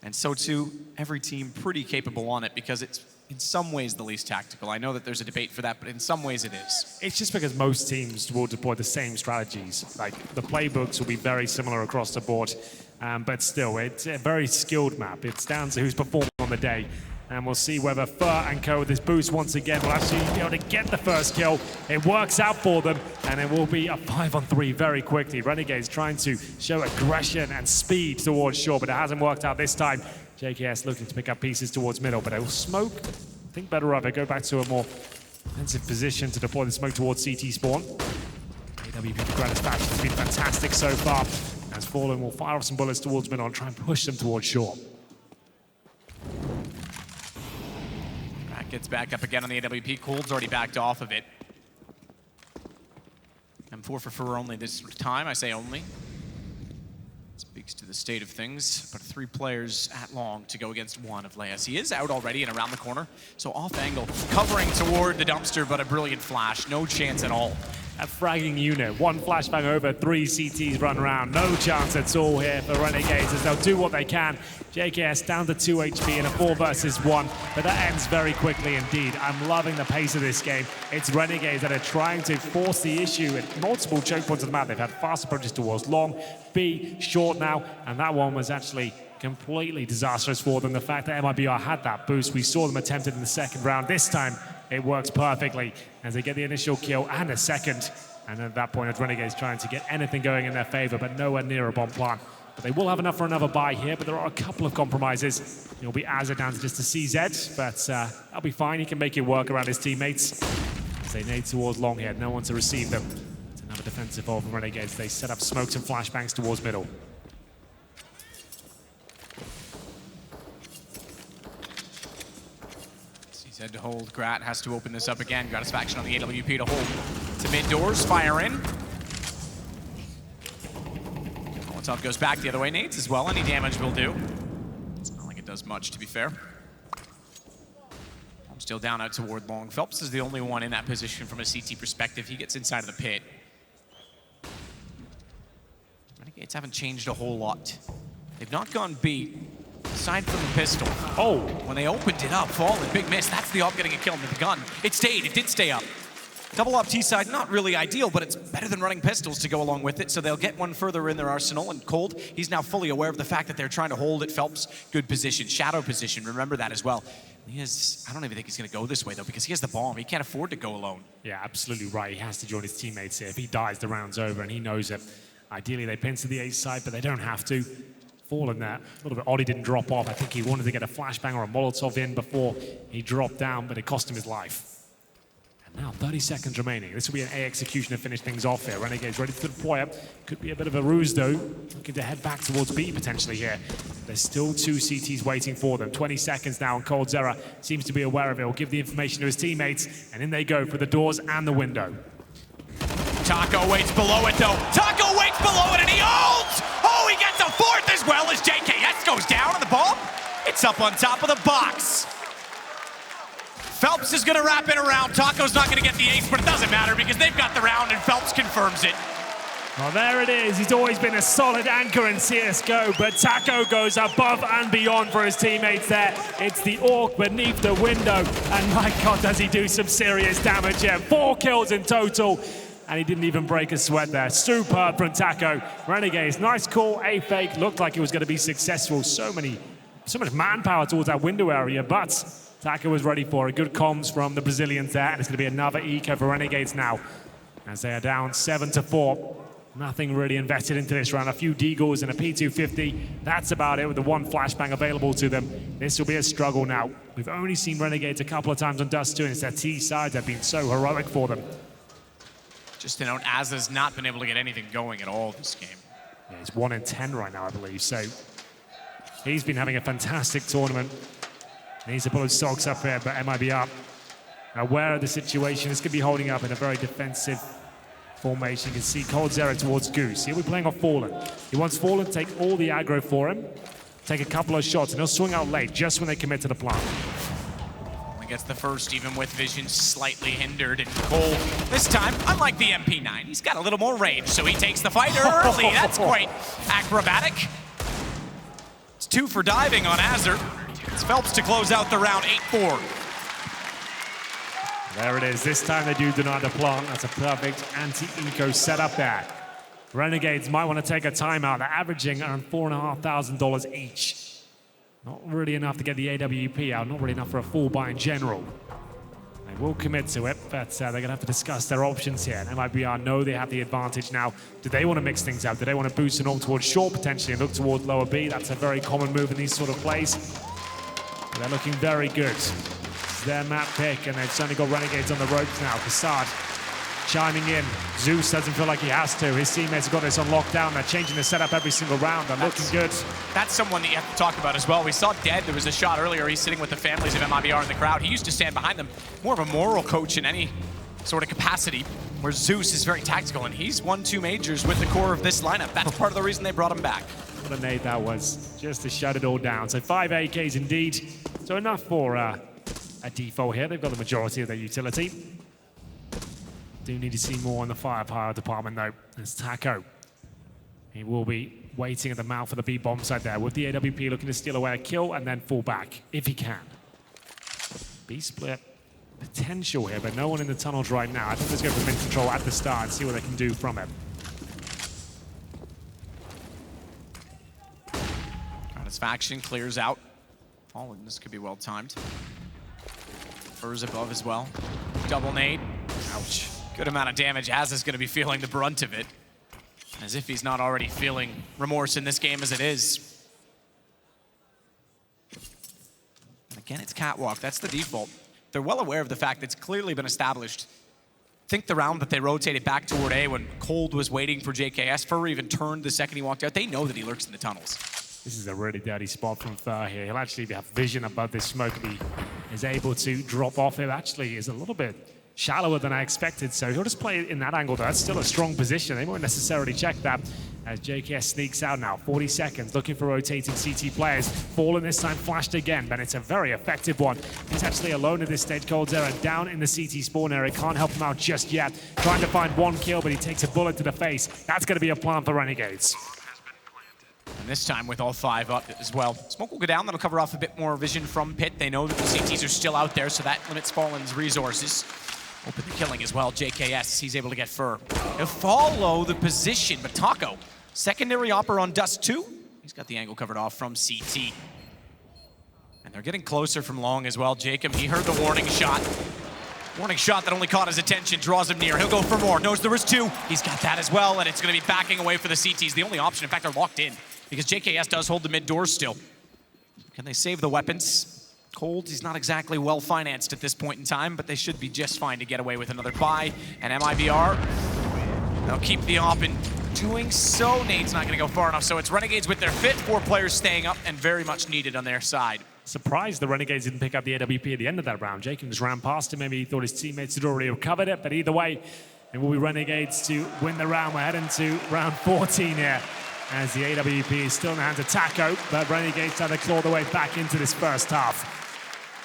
And so too, every team pretty capable on it because it's in some ways the least tactical. I know that there's a debate for that, but in some ways it is. It's just because most teams will deploy the same strategies. Like, the playbooks will be very similar across the board, but still, it's a very skilled map. It's down to who's performing on the day. And we'll see whether Fur and Co with this boost once again will actually be able to get the first kill. It works out for them, and it will be a 5-on-3 very quickly. Renegades trying to show aggression and speed towards shore, but it hasn't worked out this time. JKS looking to pick up pieces towards middle, but it will smoke. Think better of it. Go back to a more defensive position to deploy the smoke towards CT spawn. AWP to Gratisfaction has been fantastic so far. As Fallen will fire off some bullets towards middle and try and push them towards shore. Rat gets back up again on the AWP. Cold's already backed off of it. M4 for Fur only this time. I say only. Speaks to the state of things, but 3 players at long to go against 1 of Leas. He is out already and around the corner, so off angle, covering toward the dumpster, but a brilliant flash. No chance at all. A fragging unit. 1 flashbang over, 3 CTs run around. No chance at all here for Renegades as they'll do what they can. JKS down to 2 HP in a 4 versus 1, but that ends very quickly indeed. I'm loving the pace of this game. It's Renegades that are trying to force the issue at multiple choke points of the map. They've had fast approaches towards long, B, short now, and that one was actually completely disastrous for them. The fact that MIBR had that boost, we saw them attempted in the second round. This time, it works perfectly as they get the initial kill and a second. And at that point, Renegades trying to get anything going in their favor, but nowhere near a bomb plant. But they will have enough for another buy here, but there are a couple of compromises. It'll be Azza down to just a CZ, but that'll be fine. He can make it work around his teammates. As they nade towards long here, no one to receive them. It's another defensive hold from Renegades. They set up smokes and flashbangs towards middle. He's had to hold. Grat has to open this up again. Got his faction on the AWP to hold to mid doors. Fire in. Molotov goes back the other way. Nades as well. Any damage will do. It's not like it does much, to be fair. I'm still down out toward long. Phelps is the only one in that position from a CT perspective. He gets inside of the pit. Renegades haven't changed a whole lot. They've not gone B. Aside from the pistol. Oh, when they opened it up, Fallen, big miss. That's the op getting a kill with the gun. It stayed, it did stay up. Double op T-side, not really ideal, but it's better than running pistols to go along with it, so they'll get one further in their arsenal. And Cold, he's now fully aware of the fact that they're trying to hold it. Phelps, good position, shadow position, remember that as well. He is, I don't even think he's gonna go this way though, because he has the bomb. He can't afford to go alone. Yeah, absolutely right. He has to join his teammates here. If he dies, the round's over, and he knows it. Ideally, they pin to the A side, but they don't have to. Fallen there. A little bit odd he didn't drop off. I think he wanted to get a flashbang or a Molotov in before he dropped down, but it cost him his life. And now 30 seconds remaining. This will be an A execution to finish things off here. Renegades ready to deploy up. Could be a bit of a ruse though. Looking to head back towards B potentially here. There's still 2 CTs waiting for them. 20 seconds now, and Cold Zera seems to be aware of it. Will give the information to his teammates, and in they go for the doors and the window. Taco waits below it though. Taco waits below it and he holds! Oh, he gets a fourth as well as JKS goes down on the bomb. It's up on top of the box. Phelps is gonna wrap it around. Taco's not gonna get the ace, but it doesn't matter because they've got the round and Phelps confirms it. Well, there it is. He's always been a solid anchor in CSGO, but Taco goes above and beyond for his teammates there. It's the Orc beneath the window, and my God, does he do some serious damage here. 4 kills in total. And he didn't even break a sweat there. Superb from Taco. Renegades, nice call, A fake. Looked like it was going to be successful. So much manpower towards that window area, but Taco was ready for it. Good comms from the Brazilians there, and it's going to be another eco for Renegades now, as they are down 7-4. Nothing really invested into this round. A few deagles and a P250. That's about it with the 1 flashbang available to them. This will be a struggle now. We've only seen Renegades a couple of times on Dust2, and it's their T sides that have been so heroic for them. Just to note, Azza's not been able to get anything going at all this game. Yeah, he's 1 in 10 right now, I believe. So he's been having a fantastic tournament. Needs to pull his socks up here, but MIBR aware of the situation. This could be holding up in a very defensive formation. You can see Cold Zero towards Goose. He'll be playing off Fallen. He wants Fallen to take all the aggro for him, take a couple of shots, and he'll swing out late just when they commit to the plant. Gets the first, even with vision slightly hindered. And Cole, this time, unlike the MP9, he's got a little more range, so he takes the fight early. That's quite acrobatic. It's 2 for diving on Azzer. It's Phelps to close out the round, 8-4. There it is. This time they do deny the plant. That's a perfect anti-eco setup there. Renegades might want to take a timeout. They're averaging around $4,500 each. Not really enough to get the AWP out, not really enough for a full buy in general. They will commit to it, but they're going to have to discuss their options here. And MIBR know they have the advantage now. Do they want to mix things up? Do they want to boost an all towards short potentially and look towards lower B? That's a very common move in these sort of plays. But they're looking very good. It's their map pick, and they've certainly got Renegades on the ropes now. Facade chiming in. Zeus doesn't feel like he has to. His teammates have got this on lockdown. They're changing the setup every single round. They're looking good. That's someone that you have to talk about as well. We saw Dead. There was a shot earlier. He's sitting with the families of MIBR in the crowd. He used to stand behind them. More of a moral coach in any sort of capacity, where Zeus is very tactical, and he's won 2 majors with the core of this lineup. That's part of the reason they brought him back. What a nade that was, just to shut it all down. So 5 AKs indeed. So enough for a default here. They've got the majority of their utility. Do need to see more in the firepower department though. There's Taco. He will be waiting at the mouth of the B bomb site there with the AWP looking to steal away a kill and then fall back, if he can. B split potential here, but no one in the tunnels right now. I think let's go for mid control at the start and see what they can do from it. Got his Gratisfaction clears out. Oh, and this could be well timed. Furs above as well. Double nade. Ouch. Good amount of damage. Az is going to be feeling the brunt of it. As if he's not already feeling remorse in this game as it is. And again, it's catwalk. That's the default. They're well aware of the fact that it's clearly been established. Think the round that they rotated back toward A when Cold was waiting for JKS. Fur even turned the second he walked out. They know that he lurks in the tunnels. This is a really dirty spot from Fur here. He'll actually have vision above this smoke if he is able to drop off. It actually is a little bit shallower than I expected, so he'll just play it in that angle. That's still a strong position. They won't necessarily check that as JKS sneaks out now. 40 seconds, looking for rotating CT players. Fallen this time, flashed again, but it's a very effective one. He's actually alone at this stage. Coldzera down in the CT spawn area. Can't help him out just yet. Trying to find one kill, but he takes a bullet to the face. That's going to be a plan for Renegades. And this time with all 5 up as well. Smoke will go down. That'll cover off a bit more vision from Pit. They know that the CTs are still out there, so that limits Fallen's resources. Open the killing as well. JKS, he's able to get Fur. He'll follow the position, but Taco, secondary opper on Dust2. He's got the angle covered off from CT. And they're getting closer from long as well. Jacob, he heard the warning shot. Warning shot that only caught his attention, draws him near. He'll go for more, knows there is 2. He's got that as well, and it's gonna be backing away for the CTs. The only option, in fact, they're locked in because JKS does hold the mid doors still. Can they save the weapons? Cold, he's not exactly well financed at this point in time, but they should be just fine to get away with another buy. And MIBR, they'll keep the op in doing so. Nade's not gonna go far enough, so it's Renegades with their fit. 4 players staying up and very much needed on their side. Surprised the Renegades didn't pick up the AWP at the end of that round. Jacobs ran past him, maybe he thought his teammates had already recovered it, but either way, it will be Renegades to win the round. We're heading to round 14 here, as the AWP is still in the hands of Taco, but Renegades have to claw their way back into this first half.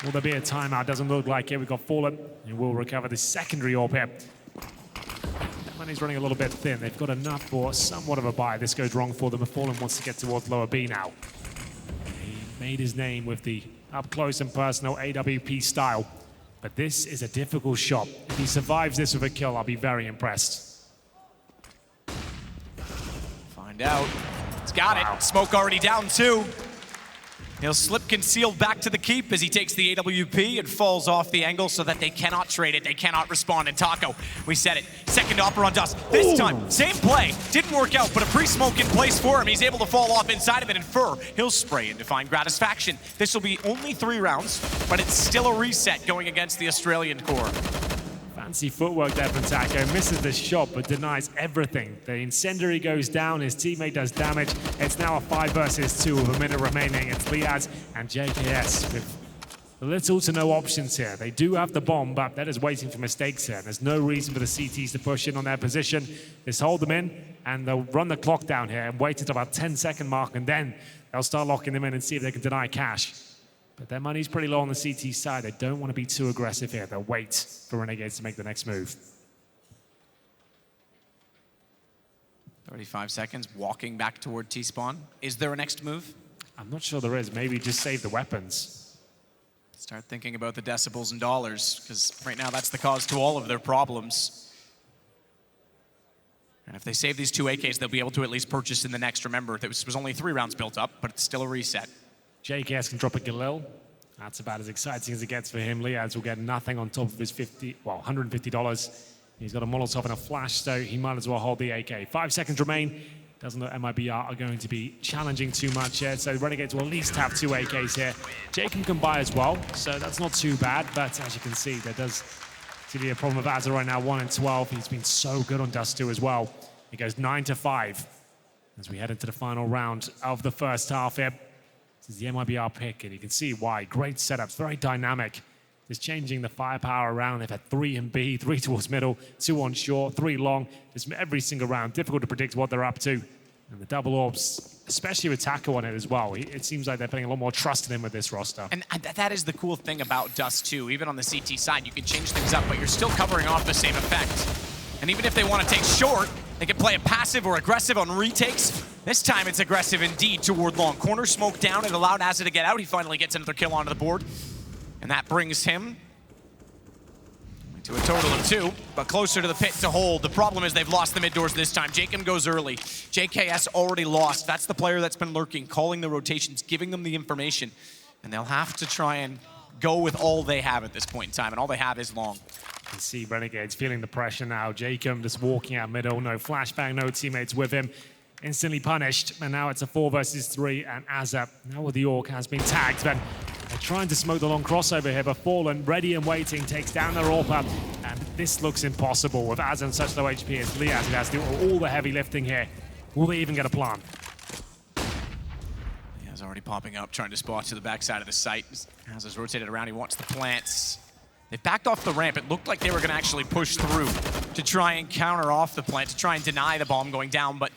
Will there be a timeout? Doesn't look like it. We've got Fallen, who will recover the secondary orb here. That money's running a little bit thin. They've got enough for somewhat of a buy. This goes wrong for them, but Fallen wants to get towards lower B now. He made his name with the up-close and personal AWP style, but this is a difficult shot. If he survives this with a kill, I'll be very impressed. Find out. He's got it. Smoke already down 2. He'll slip concealed back to the keep as he takes the AWP and falls off the angle so that they cannot trade it, they cannot respond. And Taco, we said it, second opper on Dust. This time, same play, didn't work out, but a pre-smoke in place for him. He's able to fall off inside of it, and Fur, he'll spray in to find Gratisfaction. This will be only 3 rounds, but it's still a reset going against the Australian core. Fancy footwork there from Taco, misses the shot but denies everything. The incendiary goes down, his teammate does damage. It's now a 5 versus 2 with a minute remaining. It's Liaz and JKS with little to no options here. They do have the bomb, but that is waiting for mistakes here. There's no reason for the CTs to push in on their position. Just hold them in and they'll run the clock down here and wait until about 10-second mark, and then they'll start locking them in and see if they can deny cash. But their money's pretty low on the CT side. They don't want to be too aggressive here. They'll wait for Renegades to make the next move. 35 seconds, walking back toward T-spawn. Is there a next move? I'm not sure there is. Maybe just save the weapons. Start thinking about the decibels and dollars, because right now that's the cause to all of their problems. And if they save these 2 AKs, they'll be able to at least purchase in the next. Remember, this was only 3 rounds built up, but it's still a reset. JKS can drop a Galil. That's about as exciting as it gets for him. Liaz will get nothing on top of his $150. He's got a Molotov and a flash, so he might as well hold the AK. 5 seconds remain. Doesn't look MIBR are going to be challenging too much here, so Renegades will at least have 2 AKs here. Jacob can buy as well, so that's not too bad, but as you can see, there does seem to be a problem with Azza right now, 1 and 12. He's been so good on Dust2 as well. He goes 9-5 as we head into the final round of the first half here. This is the MIBR pick, and you can see why. Great setups, very dynamic. Just changing the firepower around. They've had 3 in B, 3 towards middle, 2 on short, 3 long. Just every single round, difficult to predict what they're up to. And the double orbs, especially with Taco on it as well. It seems like they're putting a lot more trust in him with this roster. And that is the cool thing about Dust2. Even on the CT side, you can change things up, but you're still covering off the same effect. And even if they want to take short, they can play it passive or aggressive on retakes. This time it's aggressive indeed toward long. Corner smoke down, it allowed Azza to get out. He finally gets another kill onto the board. And that brings him To a total of 2, but closer to the pit to hold. The problem is they've lost the mid doors this time. Jacob goes early. JKS already lost. That's the player that's been lurking, calling the rotations, giving them the information. And they'll have to try and go with all they have at this point in time, and all they have is long. You can see Renegades feeling the pressure now. Jacob just walking out middle, no flashbang, no teammates with him. Instantly punished, and now it's a 4 versus 3, and Azap, now with the Orc, has been tagged. Then they're trying to smoke the long crossover here, but Fallen, ready and waiting, takes down their AWP, and this looks impossible with Az on such low HP as Liaz, who has to do all the heavy lifting here. Will they even get a plant? Liaz already popping up, trying to spot to the backside of the site. Az is rotated around, he wants the plants. They backed off the ramp. It looked like they were going to actually push through to try and counter off the plant, to try and deny the bomb going down, but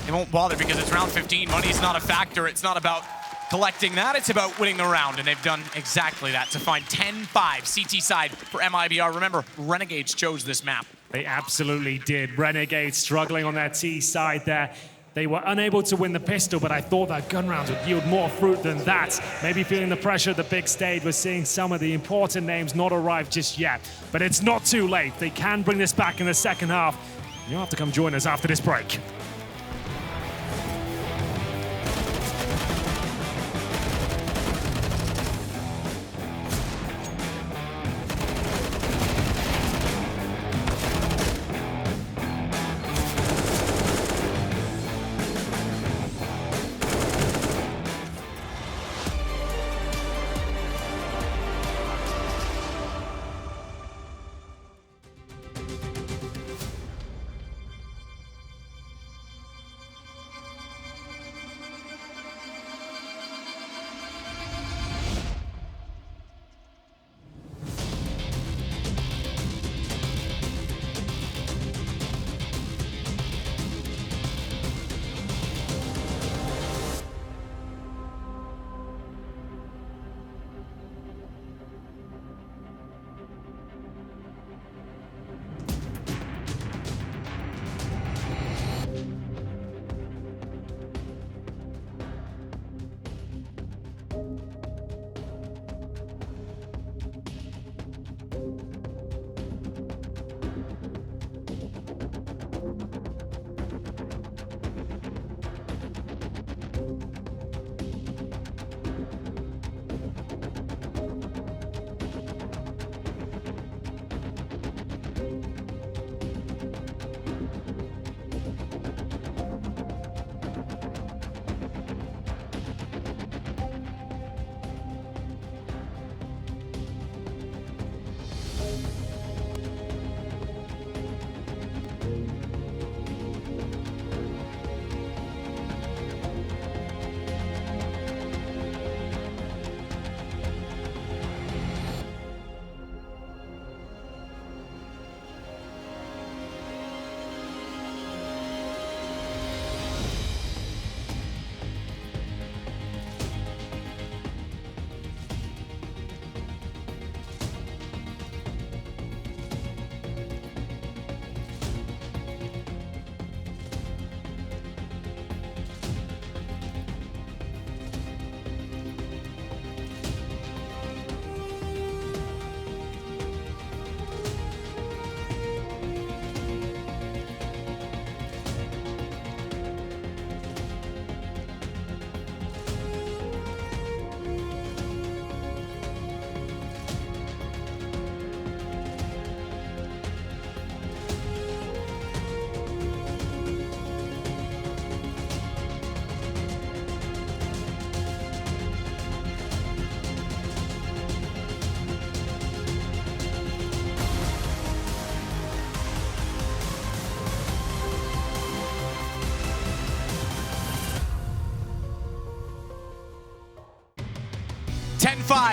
they won't bother because it's round 15. Money's not a factor. It's not about collecting that. It's about winning the round, and they've done exactly that to find 10-5 CT side for MIBR. Remember, Renegades chose this map. They absolutely did. Renegades struggling on their T side there. They were unable to win the pistol, but I thought that gun rounds would yield more fruit than that. Maybe feeling the pressure at the big stage. We're seeing some of the important names not arrive just yet, but it's not too late. They can bring this back in the second half. You'll have to come join us after this break.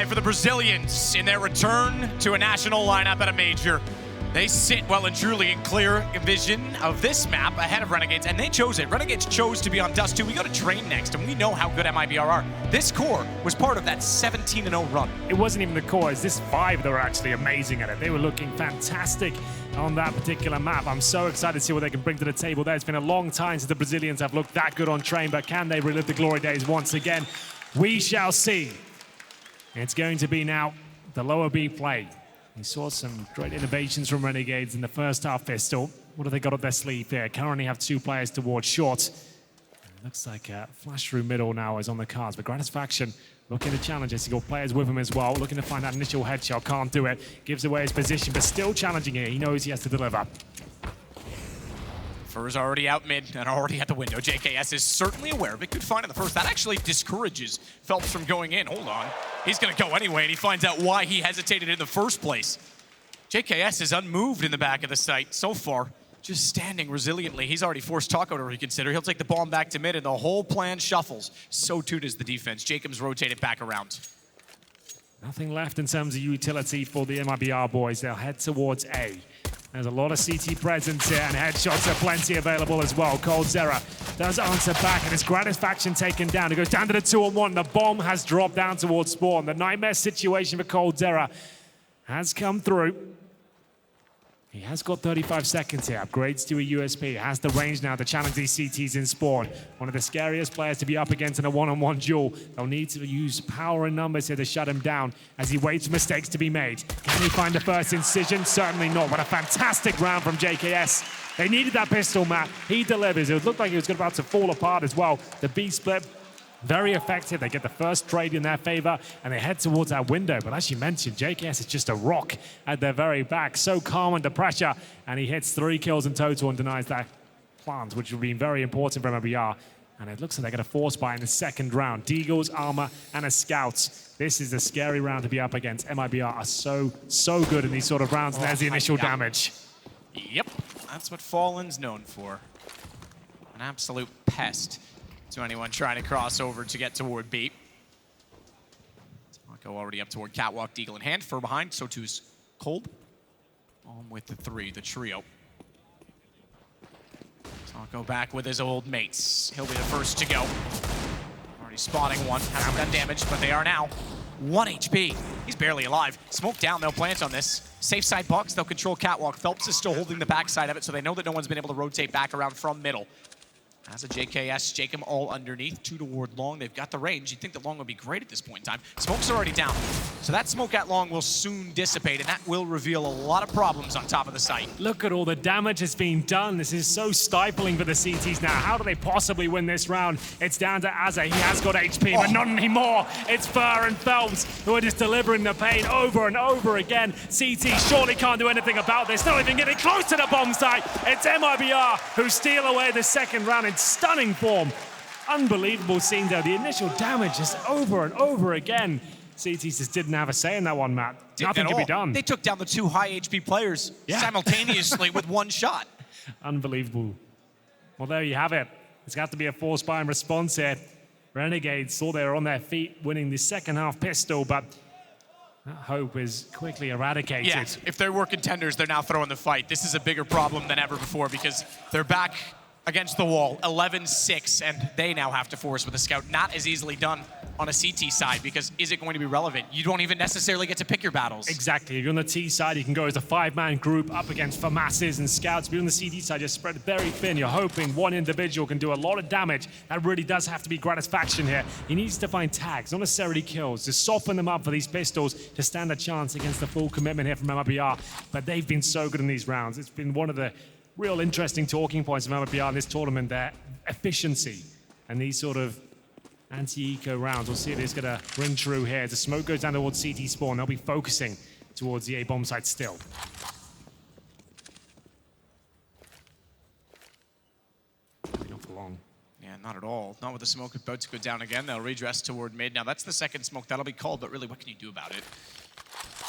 For the Brazilians in their return to a national lineup at a major. They sit well and truly in clear vision of this map ahead of Renegades, and they chose it. Renegades chose to be on Dust2. We go to train next, and we know how good MIBR are. This core was part of that 17-0 run. It wasn't even the core, it's this 5 that were actually amazing at it. They were looking fantastic on that particular map. I'm so excited to see what they can bring to the table there. It's been a long time since the Brazilians have looked that good on train, but can they relive the glory days once again? We shall see. It's going to be now the lower B play. We saw some great innovations from Renegades in the first half pistol. What have they got up their sleeve here? Currently have 2 players towards short. It looks like a flash through middle now is on the cards, but Gratisfaction looking to challenge us. He's got players with him as well, looking to find that initial headshot. Can't do it. Gives away his position, but still challenging it. He knows he has to deliver. Fur's already out mid and already at the window. JKS is certainly aware of it. Good find in the first. That actually discourages Phelps from going in. Hold on. He's going to go anyway, and he finds out why he hesitated in the first place. JKS is unmoved in the back of the site so far, just standing resiliently. He's already forced Taco to reconsider. He'll take the bomb back to mid, and the whole plan shuffles. So too does the defense. Jacobs rotated back around. Nothing left in terms of utility for the MIBR boys. They'll head towards A. There's a lot of CT presence here, and headshots are plenty available as well. coldzera does answer back, and his Gratisfaction taken down. It goes down to the 2-on-1. The bomb has dropped down towards Spawn. The nightmare situation for coldzera has come through. He has got 35 seconds here. Upgrades to a USP. Has the range now to challenge these CTs in Spawn. One of the scariest players to be up against in a one-on-one duel. They'll need to use power and numbers here to shut him down as he waits for mistakes to be made. Can he find the first incision? Certainly not. What a fantastic round from JKS. They needed that pistol, Matt. He delivers. It looked like he was about to fall apart as well. The B split, very effective. They get the first trade in their favor, and they head towards that window. But as you mentioned, JKS is just a rock at their very back. So calm under pressure, and he hits 3 kills in total and denies that plant, which will be very important for MIBR. And it looks like they're going to force buy in the second round. Deagles, Armor, and a Scout. This is a scary round to be up against. MIBR are so good in these sort of rounds, and there's the initial damage. Yep, that's what Fallen's known for. An absolute pest to anyone trying to cross over to get toward B. Taco already up toward Catwalk, Deagle in hand. Fur behind, so too is Cold. On with the 3, the trio. Taco back with his old mates. He'll be the first to go. Already spotting one, hasn't done damage, but they are now 1 HP. He's barely alive. Smoke down, they'll plant on this. Safe side box, they'll control Catwalk. Phelps is still holding the backside of it, so they know that no one's been able to rotate back around from middle. As a JKS, Jacob all underneath, 2 toward long. They've got the range. You'd think that long would be great at this point in time. Smoke's already down. So that smoke at long will soon dissipate, and that will reveal a lot of problems on top of the site. Look at all the damage that's being done. This is so stifling for the CTs now. How do they possibly win this round? It's down to Azza. He has got HP, but not anymore. It's Fur and Phelps who are just delivering the pain over and over again. CT surely can't do anything about this. Not even getting close to the bomb site. It's MIBR who steal away the second round in stunning form. Unbelievable scene there. The initial damage is over and over again. CTs just didn't have a say in that one, Matt. Nothing can be done. They took down the 2 high HP players simultaneously with 1 shot. Unbelievable. Well, there you have it. It's got to be a force buy and response here. Renegades saw they were on their feet winning the second half pistol, but that hope is quickly eradicated. Yeah, if they were contenders, they're now throwing the fight. This is a bigger problem than ever before because they're back against the wall, 11-6, and they now have to force with a Scout. Not as easily done on a CT side because is it going to be relevant? You don't even necessarily get to pick your battles. Exactly. If you're on the T side, you can go as a 5-man group up against FAMASs and Scouts. But on the CD side, you're spread very thin. You're hoping one individual can do a lot of damage. That really does have to be Gratisfaction here. He needs to find tags, not necessarily kills, to soften them up for these pistols to stand a chance against the full commitment here from MIBR. But they've been so good in these rounds. It's been one of the real interesting talking points of MIBR in this tournament, their efficiency and these sort of anti-eco rounds. We'll see if it's going to ring true here. As the smoke goes down towards CT spawn, they'll be focusing towards the A bomb site still. Not for long. Yeah, not at all. Not with the smoke about to go down again. They'll redress toward mid. Now that's the second smoke. That'll be called, but really what can you do about it?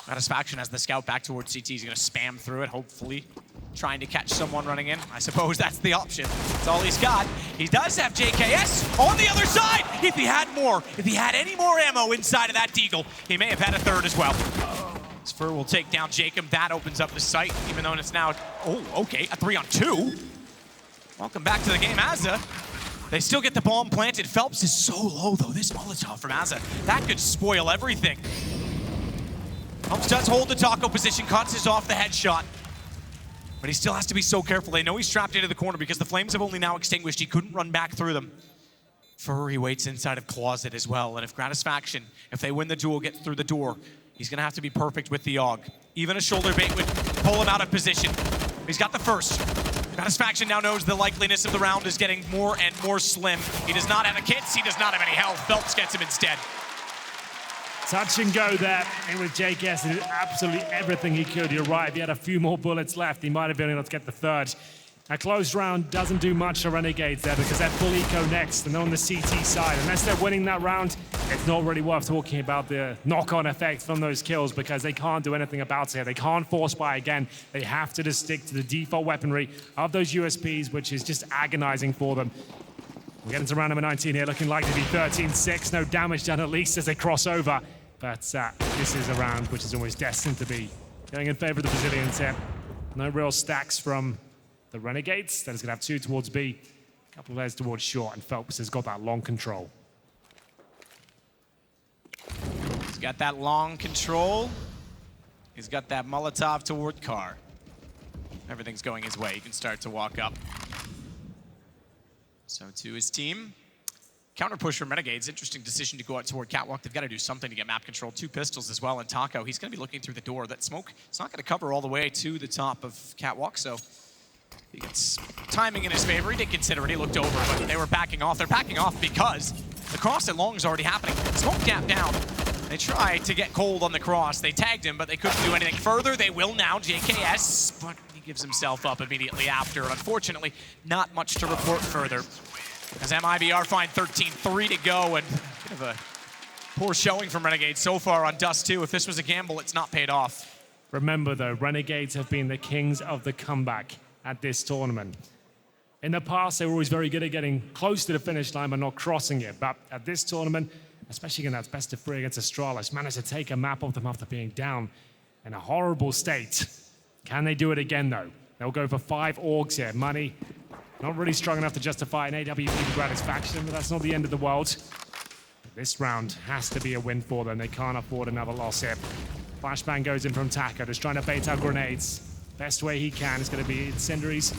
Gratisfaction has the Scout back towards CT. He's going to spam through it, hopefully trying to catch someone running in. I suppose that's the option. That's all he's got. He does have JKS on the other side. If he had more, if he had any more ammo inside of that Deagle, he may have had a third as well. Fur will take down Jacob. That opens up the site, even though it's now, oh, okay, a 3-on-2. Welcome back to the game, Azza. They still get the bomb planted. Phelps is so low, though. This Molotov from Azza, that could spoil everything. Phelps does hold the taco position, cuts his off the headshot. But he still has to be so careful. They know he's trapped into the corner because the flames have only now extinguished. He couldn't run back through them. Fur, he waits inside of Closet as well. And if Gratisfaction, if they win the duel, get through the door, He's going to have to be perfect with the AUG. Even a shoulder bait would pull him out of position. He's got the first. Satisfaction now knows the likeliness of the round is getting more and more slim. He does not have the kits. He does not have any health. Phelps gets him instead. Touch and go there. And with JKS, he did absolutely everything he could. You're right. If he had a few more bullets left, he might have been able to get the third. A closed round doesn't do much to Renegades there because they're full eco next and they're on the CT side. Unless they're winning that round, it's not really worth talking about the knock-on effect from those kills because they can't do anything about it. They can't force buy again. They have to just stick to the default weaponry of those USPs, which is just agonizing for them. We're getting to round number 19 here, looking like to be 13-6. No damage done at least as they cross over. But this is a round which is almost destined to be going in favor of the Brazilians here. No real stacks from the Renegades. That is going to have 2 towards B, a couple of players towards short, and Phelps has got that long control. He's got that long control. He's got that Molotov toward car. Everything's going his way. He can start to walk up. So to his team. Counter push from Renegades. Interesting decision to go out toward Catwalk. They've got to do something to get map control. 2 pistols as well. And Taco, he's going to be looking through the door. That smoke, it's not going to cover all the way to the top of Catwalk. So he gets timing in his favor. He did consider it. He looked over, but they were backing off. They're backing off because the cross at long is already happening. Smoke gap down. They tried to get cold on the cross. They tagged him, but they couldn't do anything further. They will now. JKS, but he gives himself up immediately after. Unfortunately, not much to report further. As MIBR find 13-3 to go, and bit of a poor showing from Renegades so far on Dust2. If this was a gamble, it's not paid off. Remember though, Renegades have been the kings of the comeback at this tournament. In the past, they were always very good at getting close to the finish line but not crossing it. But at this tournament, especially in that best of 3 against Astralis, managed to take a map off them after being down in a horrible state. Can they do it again though? They'll go for 5 orgs here. Money, not really strong enough to justify an AWP to Gratisfaction, but that's not the end of the world. This round has to be a win for them. They can't afford another loss here. Flashbang goes in from Taco, just trying to bait out grenades. Best way he can is going to be incendiaries.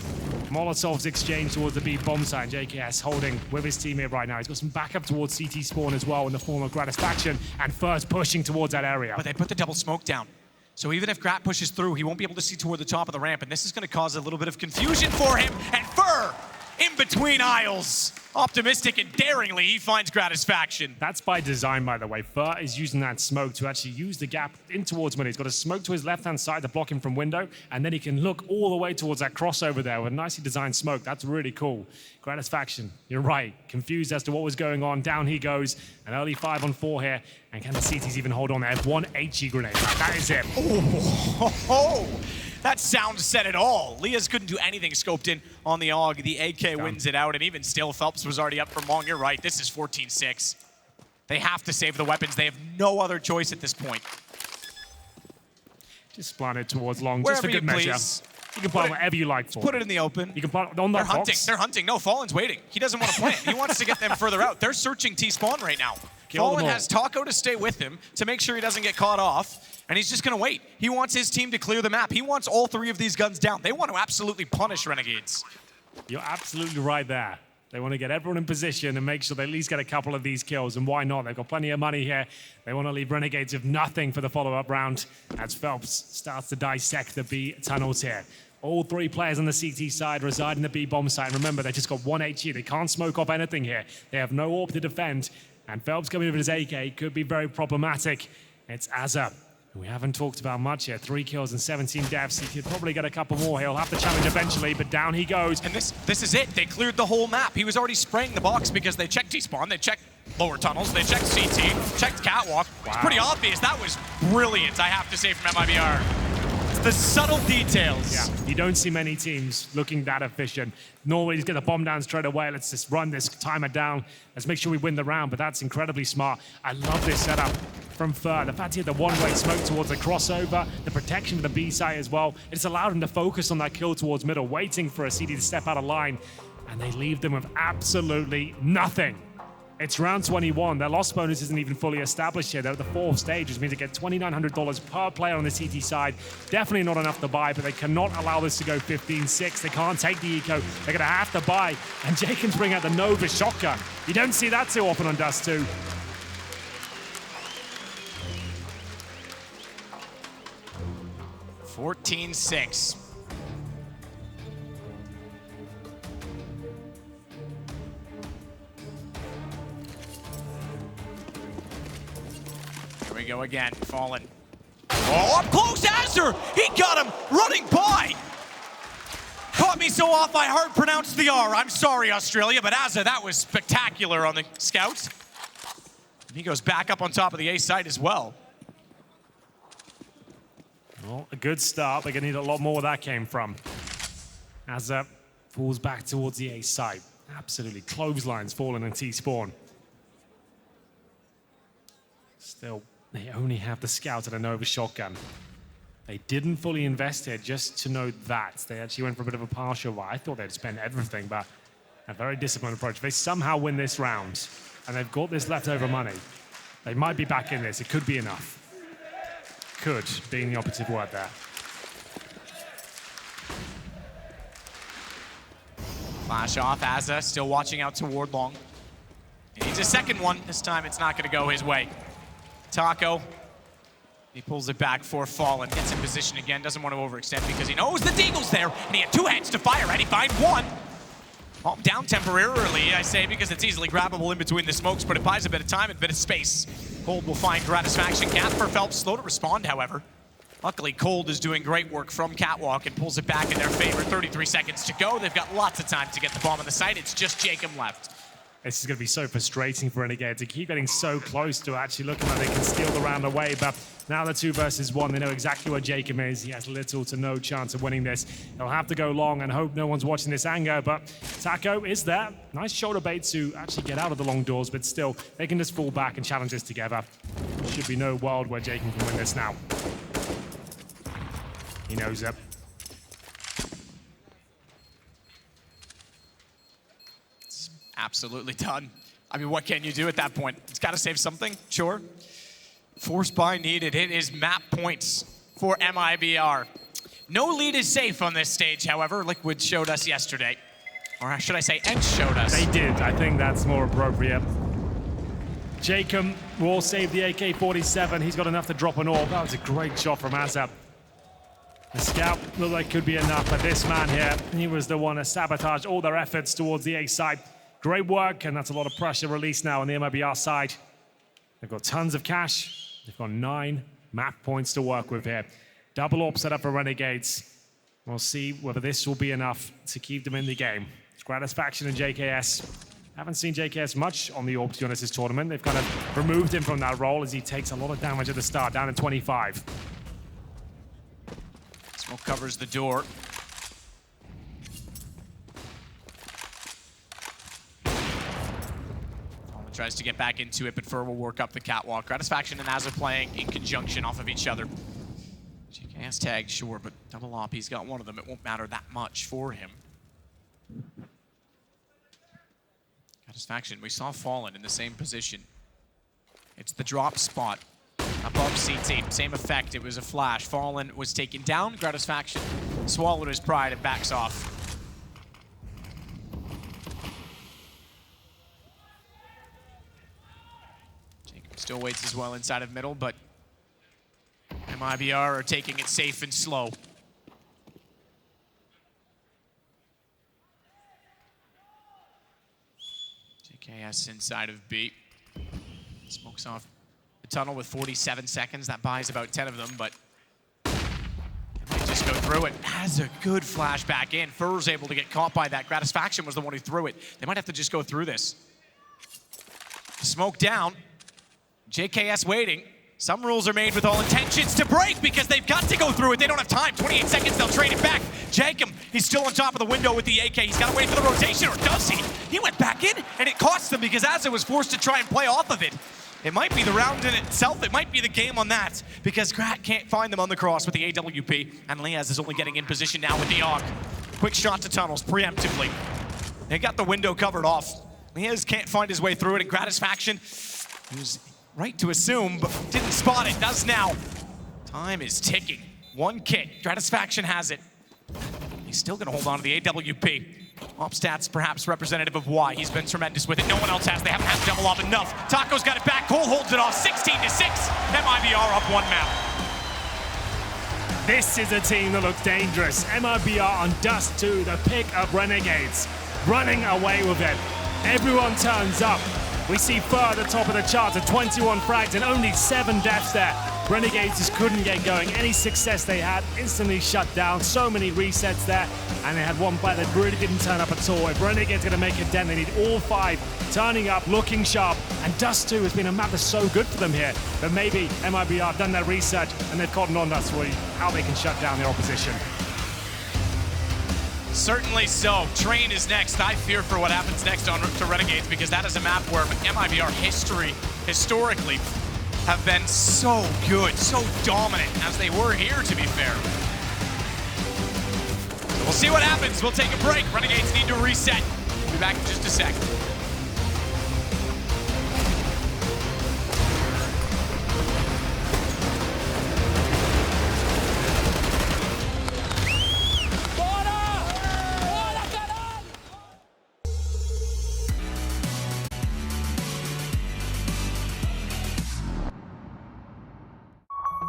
Molotovs exchange towards the B bomb site. JKS holding with his team here right now. He's got some backup towards CT spawn as well in the form of Gratisfaction, and first pushing towards that area. But they put the double smoke down. So even if Grat pushes through, he won't be able to see toward the top of the ramp, and this is going to cause a little bit of confusion for him. And Fur in between aisles. Optimistic and daringly, he finds Gratisfaction. That's by design, by the way. Fur is using that smoke to actually use the gap in towards Money. He's got a smoke to his left-hand side to block him from window, and then he can look all the way towards that crossover there with a nicely designed smoke. That's really cool. Gratisfaction, you're right. Confused as to what was going on. Down he goes. An early 5-on-4 here. And can the CTs even hold on? They have 1 HE grenade. That is it. Oh, that sound said it all. Leas couldn't do anything scoped in on the AUG. The AK wins it out, and even still, Phelps was already up from long. You're right, this is 14-6. They have to save the weapons. They have no other choice at this point. Just plant it towards long, Wherever just for good measure. please. You can plant whatever you like for. Put it in the open. You can plant on that box. They're hunting. No, Fallen's waiting. He doesn't want to plant. He wants to get them further out. They're searching T-spawn right now. Fallen has Taco to stay with him to make sure he doesn't get caught off, and he's just going to wait. He wants his team to clear the map. He wants all 3 of these guns down. They want to absolutely punish Renegades. You're absolutely right there. They want to get everyone in position and make sure they at least get a couple of these kills, and why not? They've got plenty of money here. They want to leave Renegades with nothing for the follow-up round as Phelps starts to dissect the B tunnels here. All 3 players on the CT side reside in the B bomb site. And remember, they just got 1 HE. They can't smoke off anything here. They have no AWP to defend. And Phelps coming with his AK could be very problematic. It's Azza, who we haven't talked about much yet. 3 kills and 17 deaths. He could probably get a couple more. He'll have to challenge eventually, but down he goes. And this is it. They cleared the whole map. He was already spraying the box because they checked T-spawn, they checked lower tunnels, they checked CT, checked Catwalk. Wow. It's pretty obvious. That was brilliant, I have to say, from MIBR. It's the subtle details. Yeah, you don't see many teams looking that efficient. Normally, he's get the bomb down straight away. Let's just run this timer down. Let's make sure we win the round, but that's incredibly smart. I love this setup from Fur. The fact he had the one-way smoke towards the crossover, the protection for the B site as well. It's allowed him to focus on that kill towards middle, waiting for a CD to step out of line, and they leave them with absolutely nothing. It's round 21. Their loss bonus isn't even fully established yet. They're at the 4th stage, which means they get $2,900 per player on the CT side. Definitely not enough to buy, but they cannot allow this to go 15-6. They can't take the eco. They're going to have to buy. And Jenkins bring out the Nova shotgun. You don't see that too often on Dust2. 14-6. Here we go again, Fallen. Oh, up close, Azure! He got him running by! Caught me so off I hard pronounced the R. I'm sorry, Australia, but Azure, that was spectacular on the scout. And he goes back up on top of the A site as well. Well, a good start. They're going to need a lot more where that came from. Azure falls back towards the A site. Absolutely. Clotheslines Fallen and T-Spawn. Still, they only have the scout and a Nova shotgun. They didn't fully invest here, just to note that. They actually went for a bit of a partial buy. I thought they'd spend everything, but a very disciplined approach. If they somehow win this round, and they've got this leftover money, they might be back in this. It could be enough. Could, being the operative word there. Flash off, Azza still watching out toward long. He needs a second one. This time it's not going to go his way. Taco, he pulls it back for Fallen. Gets in position again, doesn't want to overextend because he knows the Deagle's there, and he had two heads to fire at. He finds one. Oh, down temporarily, I say, because it's easily grabbable in between the smokes, but it buys a bit of time and a bit of space. Cold will find Gratisfaction. Casper Phelps slow to respond, however. Luckily, Cold is doing great work from Catwalk and pulls it back in their favor. 33 seconds to go. They've got lots of time to get the bomb on the site. It's just Jacob left. This is going to be so frustrating for Renegades. They keep getting so close to actually looking like they can steal the round away, but now they're 2 versus 1. They know exactly where Jacob is. He has little to no chance of winning this. They'll have to go long and hope no one's watching this anger, but Taco is there. Nice shoulder bait to actually get out of the long doors, but still, they can just fall back and challenge this together. Should be no world where Jacob can win this now. He knows it. Absolutely done. I mean, what can you do at that point? It's got to save something, sure. Force buy needed. It is map points for MIBR. No lead is safe on this stage, however. Liquid showed us yesterday. Or should I say, Ench showed us. They did. I think that's more appropriate. Jacob will save the AK-47. He's got enough to drop an orb. That was a great shot from Azab. The scout looked like could be enough, but this man here, he was the one that sabotaged all their efforts towards the A side. Great work, and that's a lot of pressure released now on the MIBR side. They've got tons of cash. They've got 9 map points to work with here. Double orb set up for Renegades. We'll see whether this will be enough to keep them in the game. It's Gratisfaction and JKS. Haven't seen JKS much on the orb, to be honest, this tournament. They've kind of removed him from that role as he takes a lot of damage at the start, down to 25. Smoke covers the door. Tries to get back into it, but Fur will work up the catwalk. Gratisfaction and Azza playing in conjunction off of each other. JKS tagged, sure, but double op, he's got one of them. It won't matter that much for him. Gratisfaction, we saw Fallen in the same position. It's the drop spot above CT. Same effect, it was a flash. Fallen was taken down. Gratisfaction swallowed his pride and backs off. Still waits as well inside of middle, but MIBR are taking it safe and slow. JKS inside of B. Smokes off the tunnel with 47 seconds. That buys about 10 of them, but they might just go through it. Has a good flash back in. Fur's able to get caught by that. Gratisfaction was the one who threw it. They might have to just go through this. Smoke down. JKS waiting. Some rules are made with all intentions to break because they've got to go through it. They don't have time. 28 seconds, they'll trade it back. Jacob, he's still on top of the window with the AK. He's got to wait for the rotation, or does he? He went back in, and it cost them because Azza was forced to try and play off of it. It might be the round in itself. It might be the game on that because Grat can't find them on the cross with the AWP, and Liaz is only getting in position now with the AUG. Quick shot to tunnels, preemptively. They got the window covered off. Liaz can't find his way through it, and Gratisfaction, who's right to assume, but didn't spot it, does now. Time is ticking. 1 kit, Gratisfaction has it. He's still gonna hold on to the AWP. Op stats perhaps representative of why he's been tremendous with it. No one else has, they haven't had double op enough. Taco's got it back, Cole holds it off, 16-6. MIBR up 1 map. This is a team that looks dangerous. MIBR on Dust2, the pick of Renegades, running away with it. Everyone turns up. We see Fur at the top of the charts at 21 frags and only 7 deaths there. Renegades just couldn't get going. Any success they had instantly shut down. So many resets there, and they had one player that really didn't turn up at all. If Renegades going to make a dent, they need all 5 turning up, looking sharp. And Dust2 has been a map that's so good for them here. But maybe MIBR have done their research and they've gotten on Dust2 how they can shut down their opposition. Certainly so. Train is next. I fear for what happens next on to Renegades, because that is a map where MIBR historically have been so good, so dominant, as they were here, to be fair. So we'll see what happens. We'll take a break. Renegades need to reset. We'll be back in just a sec.